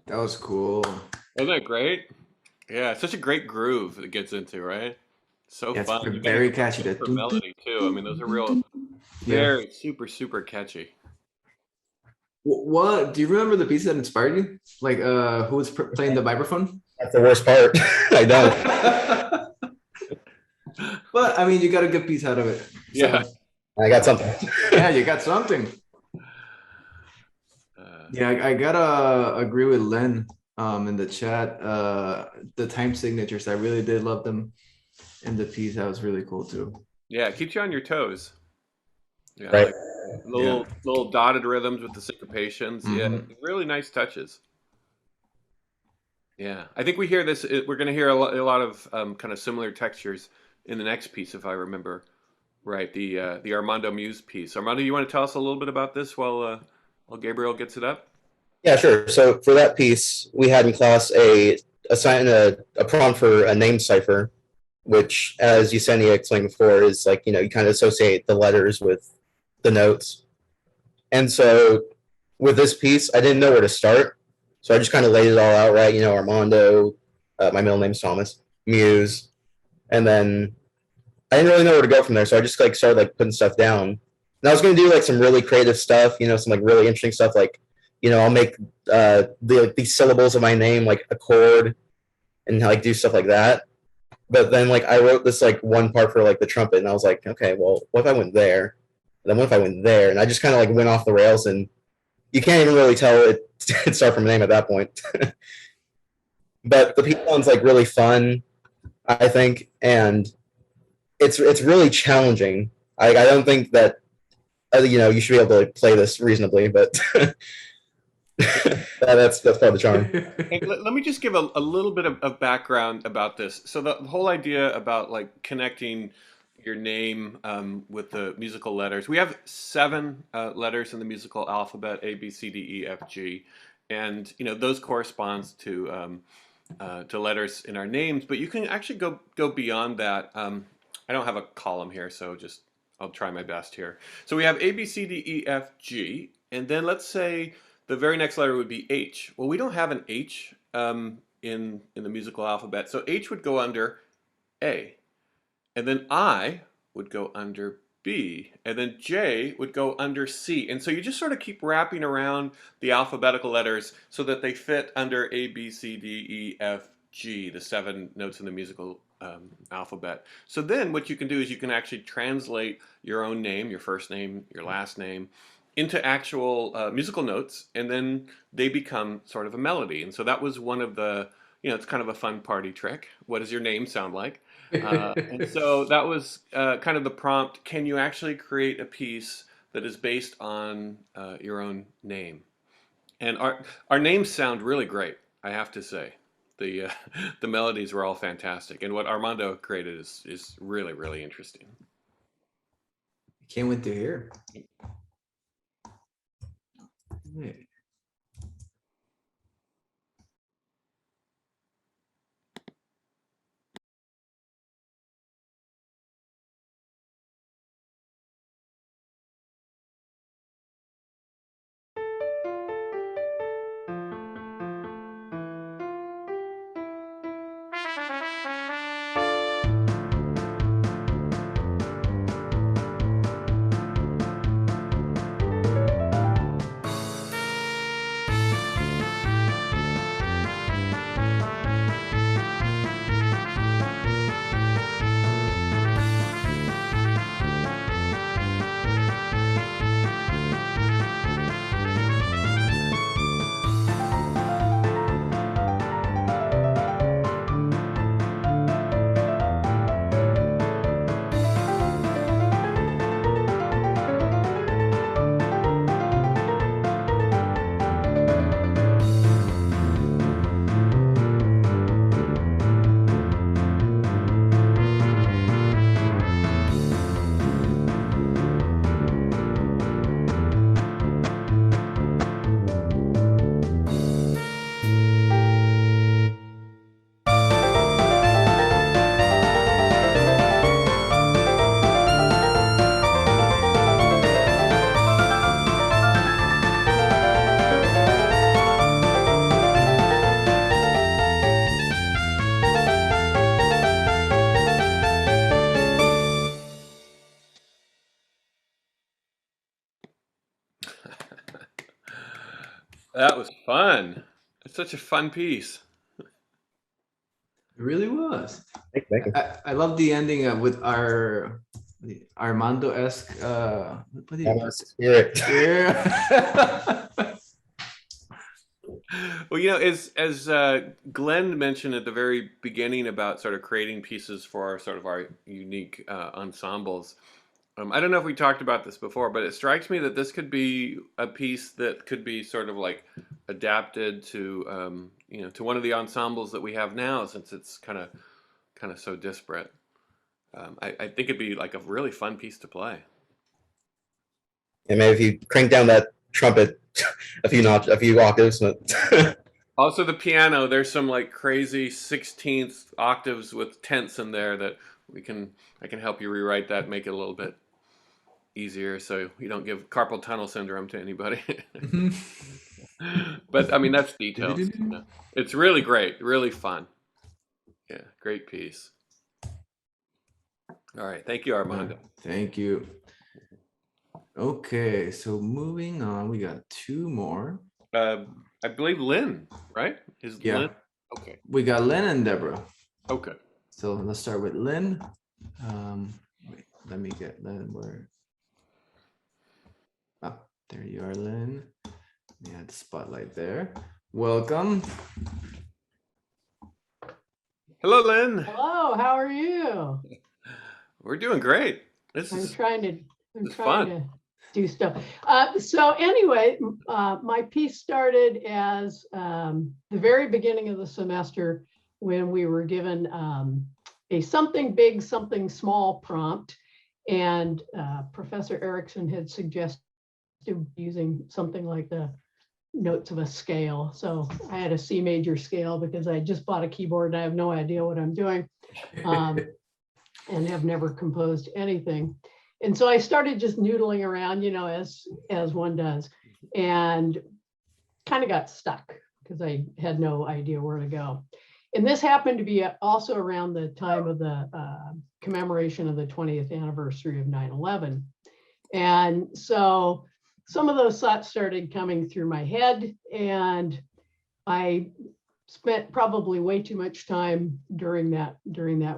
That was cool. Isn't that great? Yeah, it's such a great groove it gets into, right? So Yeah, it's fun. You very gotta catchy. go for melody too. I mean, those are real, very super catchy. What do you remember the piece that inspired you? Like, who was playing the vibraphone? That's the worst part. I don't. But I mean, you got a good piece out of it. So, Yeah. I got something. yeah, you got something. Yeah, I gotta agree with Lynn in the chat. The time signatures, I really did love them. And the piece, that was really cool too. Yeah, it keeps you on your toes. Yeah, Right. like little dotted rhythms with the syncopations. Yeah, really nice touches. Yeah, I think we hear this. We're going to hear a lot of kind of similar textures in the next piece, if I remember right. The Armando Muse piece. Armando, you want to tell us a little bit about this while Gabriel gets it up? Yeah, sure. So for that piece, we had in class a prompt for a name cipher, which, as Yesenia explained before, is like, you kind of associate the letters with the notes. And so with this piece, I didn't know where to start. So I just kind of laid it all out, right? Armando, my middle name's Thomas, Muse. And then I didn't really know where to go from there. So I just started putting stuff down. And I was going to do some really creative stuff, some really interesting stuff. I'll make these syllables of my name like a chord and do stuff like that. But then I wrote this one part for the trumpet, and I was like, okay, well, what if I went there? And then what if I went there? And I just kind of went off the rails, and you can't even really tell it start from a name at that point. But the piece sounds really fun, I think, and it's really challenging. I don't think that you should be able to play this reasonably, but that's part of the charm. Hey, let me just give a little bit of background about this. So the whole idea about connecting your name with the musical letters. We have 7 letters in the musical alphabet: A, B, C, D, E, F, G, and those corresponds to letters in our names. But you can actually go beyond that. I don't have a column here, so I'll try my best here. So we have A, B, C, D, E, F, G, and then let's say the very next letter would be H. Well, we don't have an H in the musical alphabet, so H would go under A. And then I would go under B, and then J would go under C. And so you just sort of keep wrapping around the alphabetical letters so that they fit under A, B, C, D, E, F, G, the 7 notes in the musical alphabet. So then what you can do is you can actually translate your own name, your first name, your last name, into actual musical notes, and then they become sort of a melody. And so that was one of the, it's kind of a fun party trick. What does your name sound like? And so that was kind of the prompt. Can you actually create a piece that is based on your own name? And our names sound really great, I have to say. The melodies were all fantastic, and what Armando created is really, really interesting. Can't wait to hear. Yeah. That was fun. It's such a fun piece. It really was. Thank you. I love the ending with our the Armando-esque what do you Spirit. yeah. Well, you know, as Glenn mentioned at the very beginning about sort of creating pieces for our sort of our unique ensembles. I don't know if we talked about this before, but it strikes me that this could be a piece that could be sort of like adapted to, you know, to one of the ensembles that we have now, since it's kind of so disparate. I think it'd be like a really fun piece to play. And maybe if you crank down that trumpet a few octaves. Also, the piano. There's some like crazy 16th octaves with tenths in there that I can help you rewrite that, make it a little bit easier, so you don't give carpal tunnel syndrome to anybody. But I mean, that's details. You know. It's really great, really fun. Yeah, great piece. All right, thank you, Armando. Thank you. Okay, so moving on, we got two more. I believe Lynn, right? Yeah. Lynn? Okay. We got Lynn and Deborah. Okay. So let's start with Lynn. Wait, let me get Lynn where. Oh, there you are, Lynn. Yeah, the spotlight there. Welcome. Hello, Lynn. Hello, how are you? We're doing great. I'm trying to do stuff. So anyway, my piece started as the very beginning of the semester when we were given a something big, something small prompt. And Professor Erickson had suggested using something like the notes of a scale. So I had a C major scale because I just bought a keyboard and I have no idea what I'm doing and have never composed anything. And so I started just noodling around, you know, as one does, and kind of got stuck because I had no idea where to go. And this happened to be also around the time of the commemoration of the 20th anniversary of 9/11. And so some of those thoughts started coming through my head, and I spent probably way too much time during that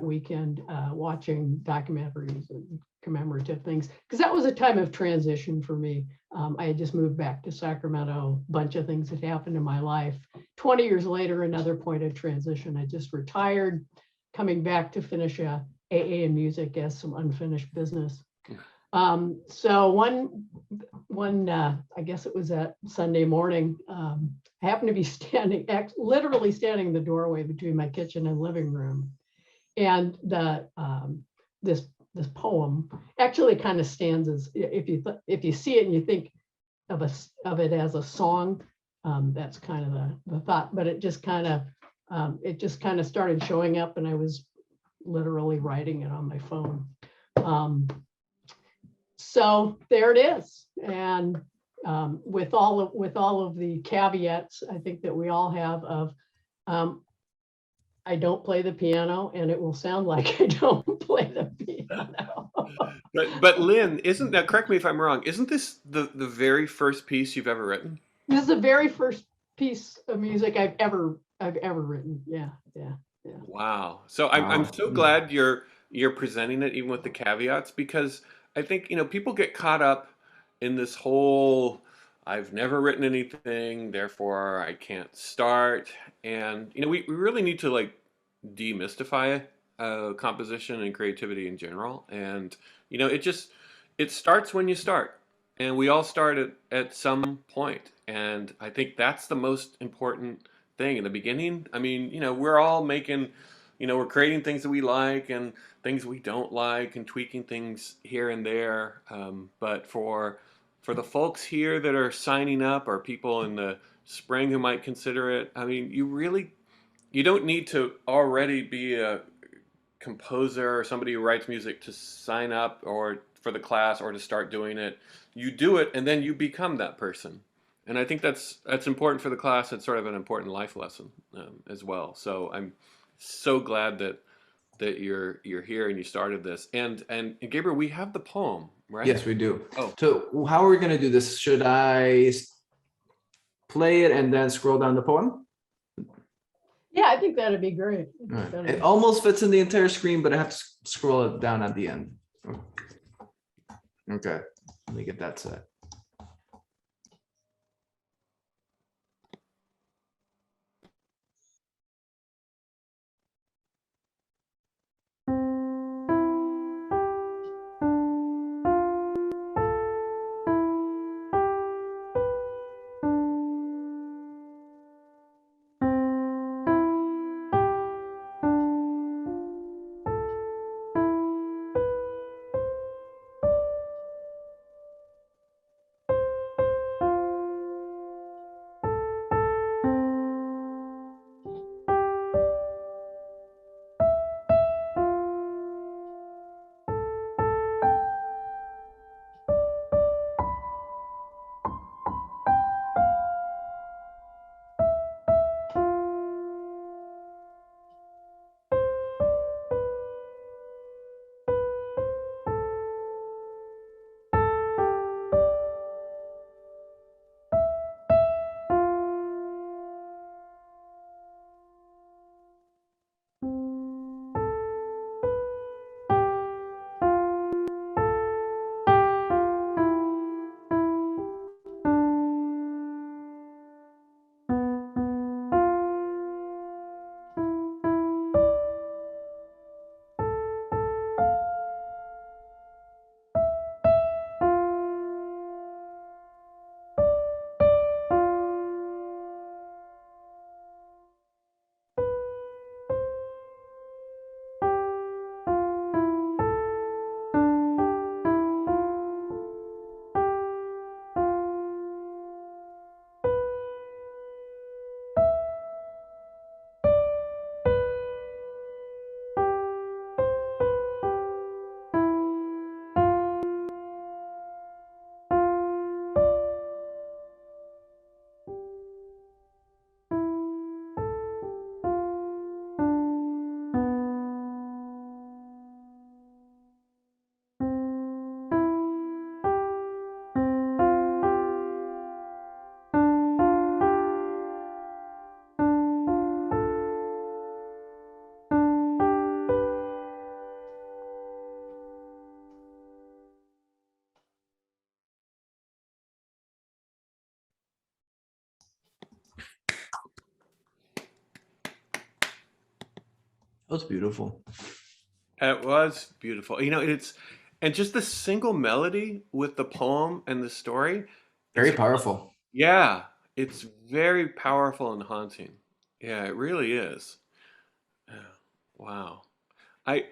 weekend watching documentaries and commemorative things, because that was a time of transition for me. I had just moved back to Sacramento. A bunch of things had happened in my life. 20 years later, another point of transition. I just retired, coming back to finish a AA in music as some unfinished business. So one I guess it was that Sunday morning, I happened to be literally standing in the doorway between my kitchen and living room. And this poem actually kind of stands as, if you see it and you think of it as a song, that's kind of the thought, but it just kind of started showing up, and I was literally writing it on my phone. So there it is. And with all of the caveats, I think that we all have of, I don't play the piano, and it will sound like I don't play the piano. But Lynn, isn't that, correct me if I'm wrong, isn't this the very first piece you've ever written? This is the very first piece of music I've ever written. Yeah. Wow. So I'm so glad you're presenting it even with the caveats, because I think, you know, people get caught up in this whole, I've never written anything, therefore I can't start. And, you know, we really need to like demystify composition and creativity in general. And, you know, it starts when you start. And we all start at some point. And I think that's the most important thing in the beginning. I mean, you know, we're all making, you know, we're creating things that we like and things we don't like and tweaking things here and there. But for the folks here that are signing up, or people in the spring who might consider it, I mean, you don't need to already be a composer or somebody who writes music to sign up or for the class or to start doing it. You do it and then you become that person. And I think that's important for the class. It's sort of an important life lesson as well. So I'm so glad that you're here and you started this. And Gabriel, we have the poem, right? Yes, we do. Oh. So how are we going to do this? Should I play it and then scroll down the poem? Yeah, I think that'd be great. All right. It almost fits in the entire screen, but I have to scroll it down at the end. Okay, let me get that set. That was beautiful. It was beautiful. You know, and just the single melody with the poem and the story. Very powerful. Yeah, it's very powerful and haunting. Yeah, it really is. Yeah. Wow. I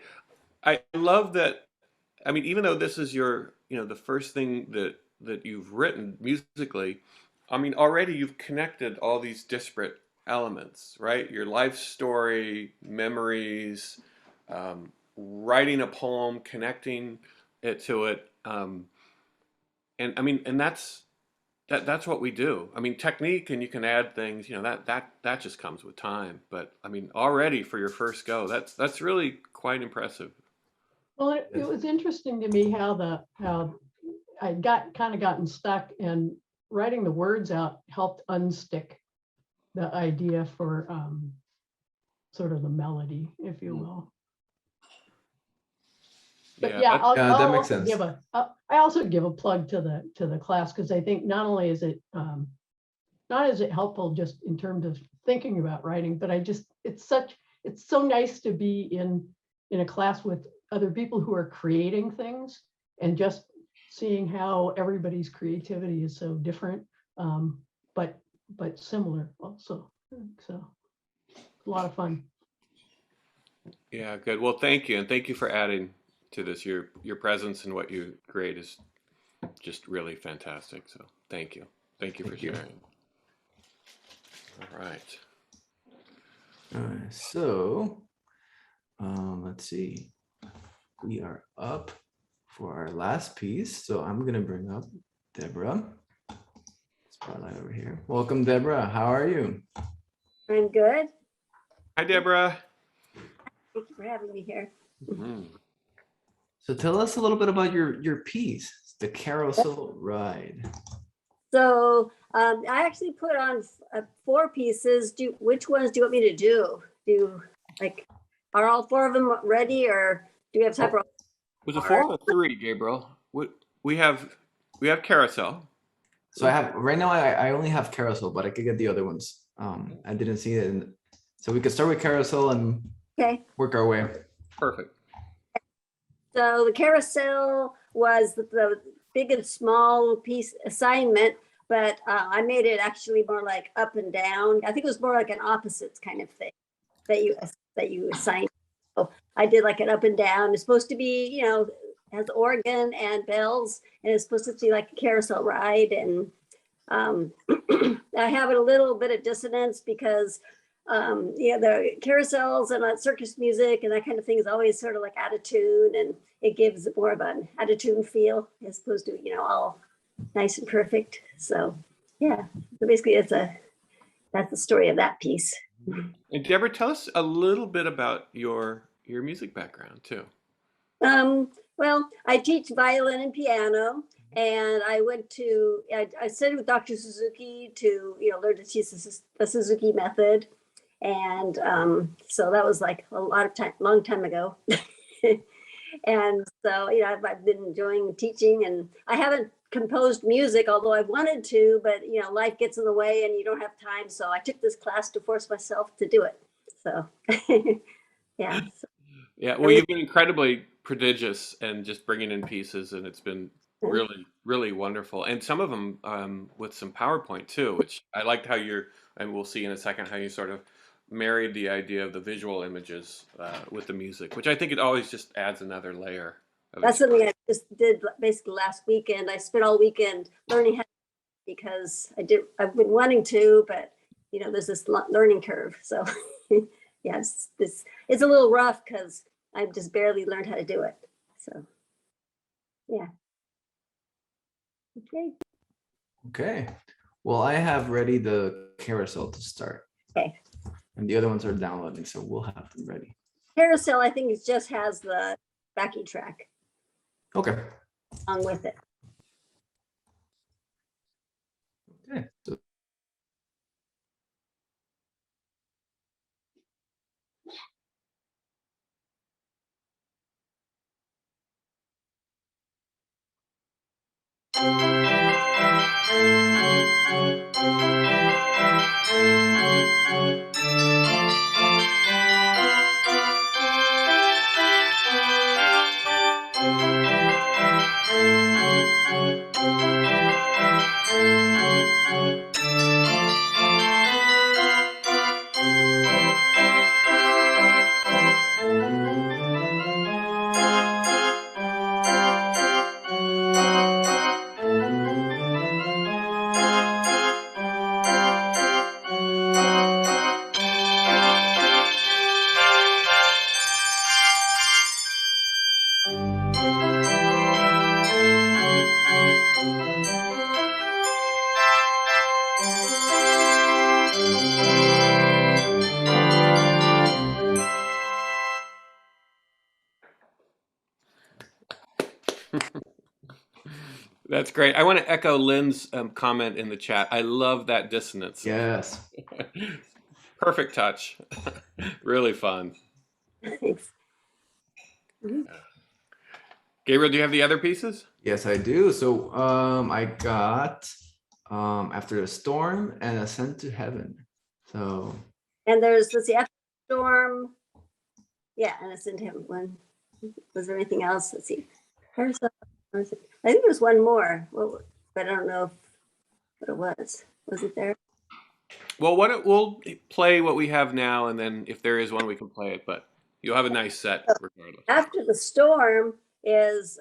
I love that. I mean, even though this is your, the first thing that you've written musically, I mean, already you've connected all these disparate elements, right? Your life story, memories, writing a poem, connecting it to it, and I mean, and that's what we do. I mean, technique, and you can add things, that just comes with time. But I mean, already for your first go, that's really quite impressive. Well, it was interesting to me how I gotten stuck, and writing the words out helped unstick the idea for sort of the melody, if you will. But yeah, that makes sense. I also give a plug to the class, because I think not only is it helpful just in terms of thinking about writing, but it's so nice to be in a class with other people who are creating things, and just seeing how everybody's creativity is so different, but similar also. So a lot of fun. Yeah, good. Well, thank you, and thank you for adding to this. Your presence and what you create is just really fantastic. So thank you for sharing. All right. All right. So let's see. We are up for our last piece. So I'm gonna bring up Deborah. Spotlight over here. Welcome, Deborah. How are you? I'm good. Hi, Deborah. Thank you for having me here. So tell us a little bit about your piece, the Carousel Ride. So I actually put on 4 pieces. Which ones do you want me to do? Are all 4 of them ready, or do you have time for? Was it 4 or 3, Gabriel? We have carousel. So I have right now. I only have carousel, but I could get the other ones. I didn't see it, so we could start with carousel and work our way. Perfect. So the carousel was the big and small piece assignment, but I made it actually more like up and down. I think it was more like an opposites kind of thing that you assign. So I did like an up and down. It's supposed to be, has organ and bells, and it's supposed to be like a carousel ride. And I have a little bit of dissonance because the carousels and circus music and that kind of thing is always sort of like out of tune, and it gives more of an out of tune feel as opposed to all nice and perfect. So yeah, so basically that's the story of that piece. And Deborah, tell us a little bit about your music background too. Well, I teach violin and piano, and I studied with Dr. Suzuki to learn to teach the Suzuki method. And so that was like long time ago. And so, I've been enjoying teaching, and I haven't composed music, although I wanted to, but, life gets in the way and you don't have time. So I took this class to force myself to do it. So, yeah. Yeah. Well, you've been incredibly prodigious and just bringing in pieces, and it's been really, really wonderful. And some of them with some PowerPoint too, which I liked how and we'll see in a second how you sort of married the idea of the visual images with the music, which I think it always just adds another layer. That's something I just did basically last weekend. I spent all weekend learning how, because I've been wanting to, but there's this learning curve. So yes, it's a little rough because I've just barely learned how to do it. So yeah. Okay. Well, I have ready the carousel to start. Okay. And the other ones are downloading, so we'll have them ready. Carousel, I think it just has the backing track. Okay. Along with it. Okay. So That's great. I want to echo Lynn's comment in the chat. I love that dissonance. yes. Perfect touch. Really fun. Thanks. Gabriel, do you have the other pieces? Yes, I do. So I got After the Storm and Ascent to Heaven. So And there's After the Storm. Yeah, and Ascent to Heaven one. Was there anything else? Let's see. I think there's one more, but I don't know what it was. Was it there? Well, we'll play what we have now, and then if there is one, we can play it. But you'll have a nice set regardless. After the Storm is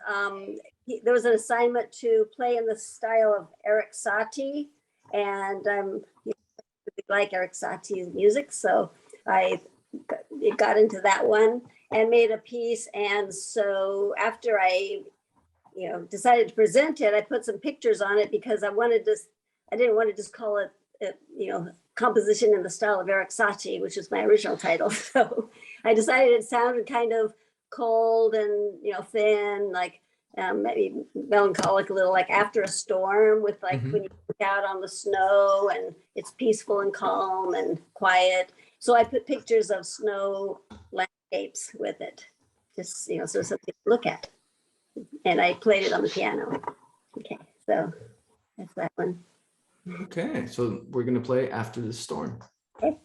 there was an assignment to play in the style of Eric Satie, and I like Eric Satie's music, so I got into that one and made a piece. And so after I decided to present it, I put some pictures on it because I didn't want to just call it composition in the style of Eric Satie, which is my original title. So I decided it sounded kind of cold and thin, like maybe melancholic, a little like After a Storm, with like when you look out on the snow and it's peaceful and calm and quiet. So I put pictures of snow landscapes with it, just, so something to look at. And I played it on the piano. Okay, so that's that one. Okay, so we're gonna play After the Storm. Okay.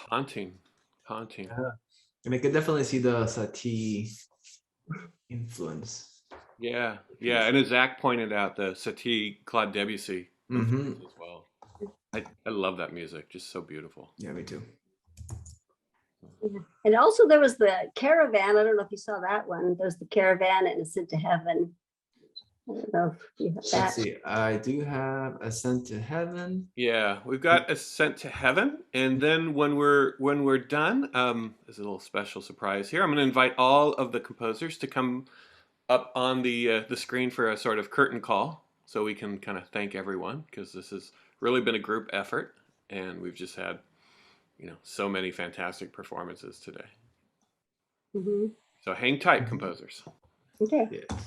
Haunting. And I could definitely see the Satie influence. Yeah, and as Zach pointed out, the Satie Claude Debussy influence as well. I love that music, just so beautiful. Yeah, me too. And also there was the Caravan. I don't know if you saw that one. There's the Caravan and Ascent to Heaven. I don't know if you have that. Let's see. I do have Ascent to Heaven. Yeah, we've got Ascent to Heaven, and then when we're done, there's a little special surprise here. I'm going to invite all of the composers to come up on the screen for a sort of curtain call, so we can kind of thank everyone, because this has really been a group effort, and we've just had, so many fantastic performances today. So hang tight, composers. Okay. Yeah.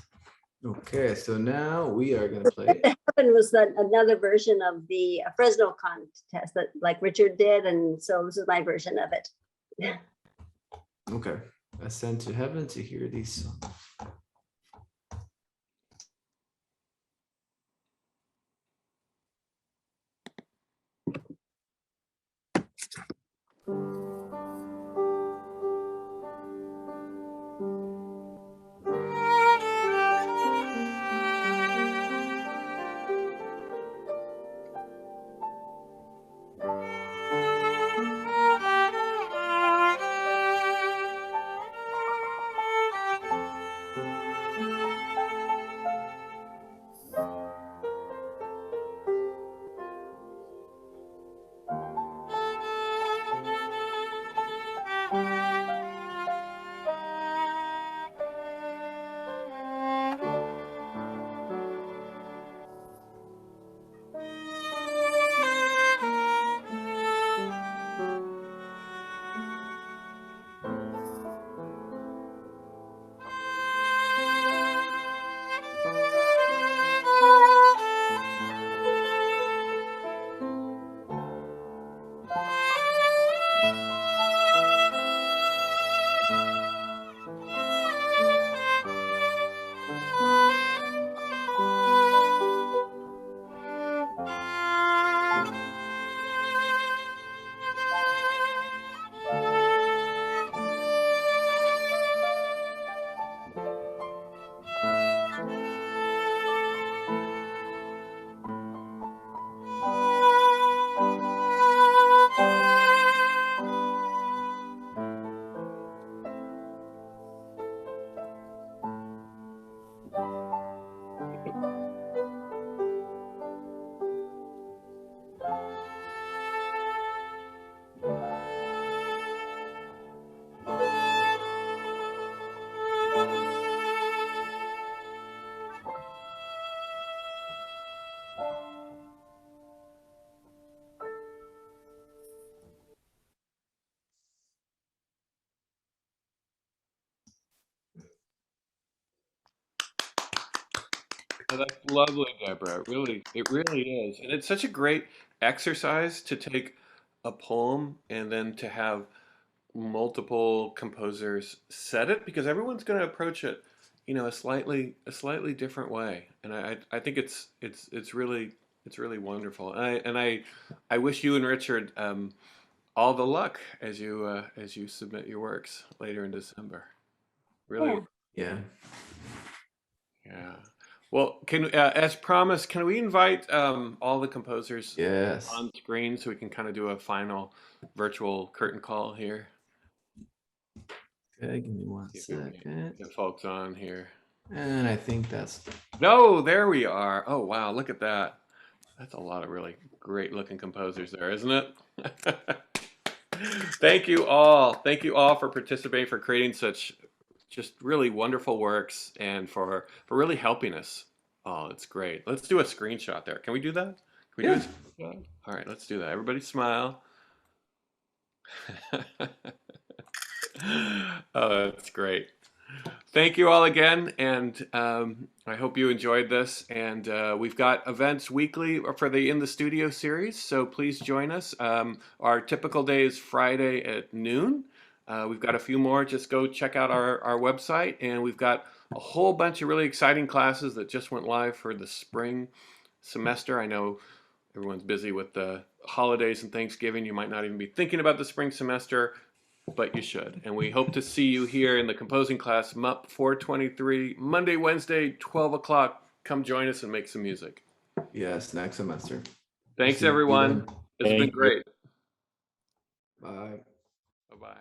Okay, so now we are going to play. Heaven was another version of the Fresno contest that like Richard did, and so this is my version of it. Okay, Ascent to Heaven to hear these songs. Oh, that's lovely, Deborah. It really is. And it's such a great exercise to take a poem and then to have multiple composers set it, because everyone's going to approach it, a slightly different way. And I think it's really wonderful. I wish you and Richard all the luck as you submit your works later in December. Really, Yeah. Yeah. yeah. Well, as promised, can we invite all the composers Yes. on screen so we can kind of do a final virtual curtain call here? Okay, give me one See if we can second. get folks on here. And I think that's No, there we are. Oh, wow, look at that. That's a lot of really great looking composers there, isn't it? Thank you all. Thank you all for participating, for creating such just really wonderful works, and for really helping us. Oh, it's great. Let's do a screenshot there. Can we do that? Can we do a screenshot? All right, let's do that. Everybody smile. Oh, that's great. Thank you all again, and I hope you enjoyed this. And we've got events weekly for the In the Studio series, so please join us. Our typical day is Friday at noon. We've got a few more. Just go check out our website, and we've got a whole bunch of really exciting classes that just went live for the spring semester. I know everyone's busy with the holidays and Thanksgiving. You might not even be thinking about the spring semester, but you should. And we hope to see you here in the composing class, MUP 423, Monday, Wednesday, 12 o'clock. Come join us and make some music. yes, next semester. Thanks, See you everyone. then. It's been Thank you. great. Bye. Bye-bye.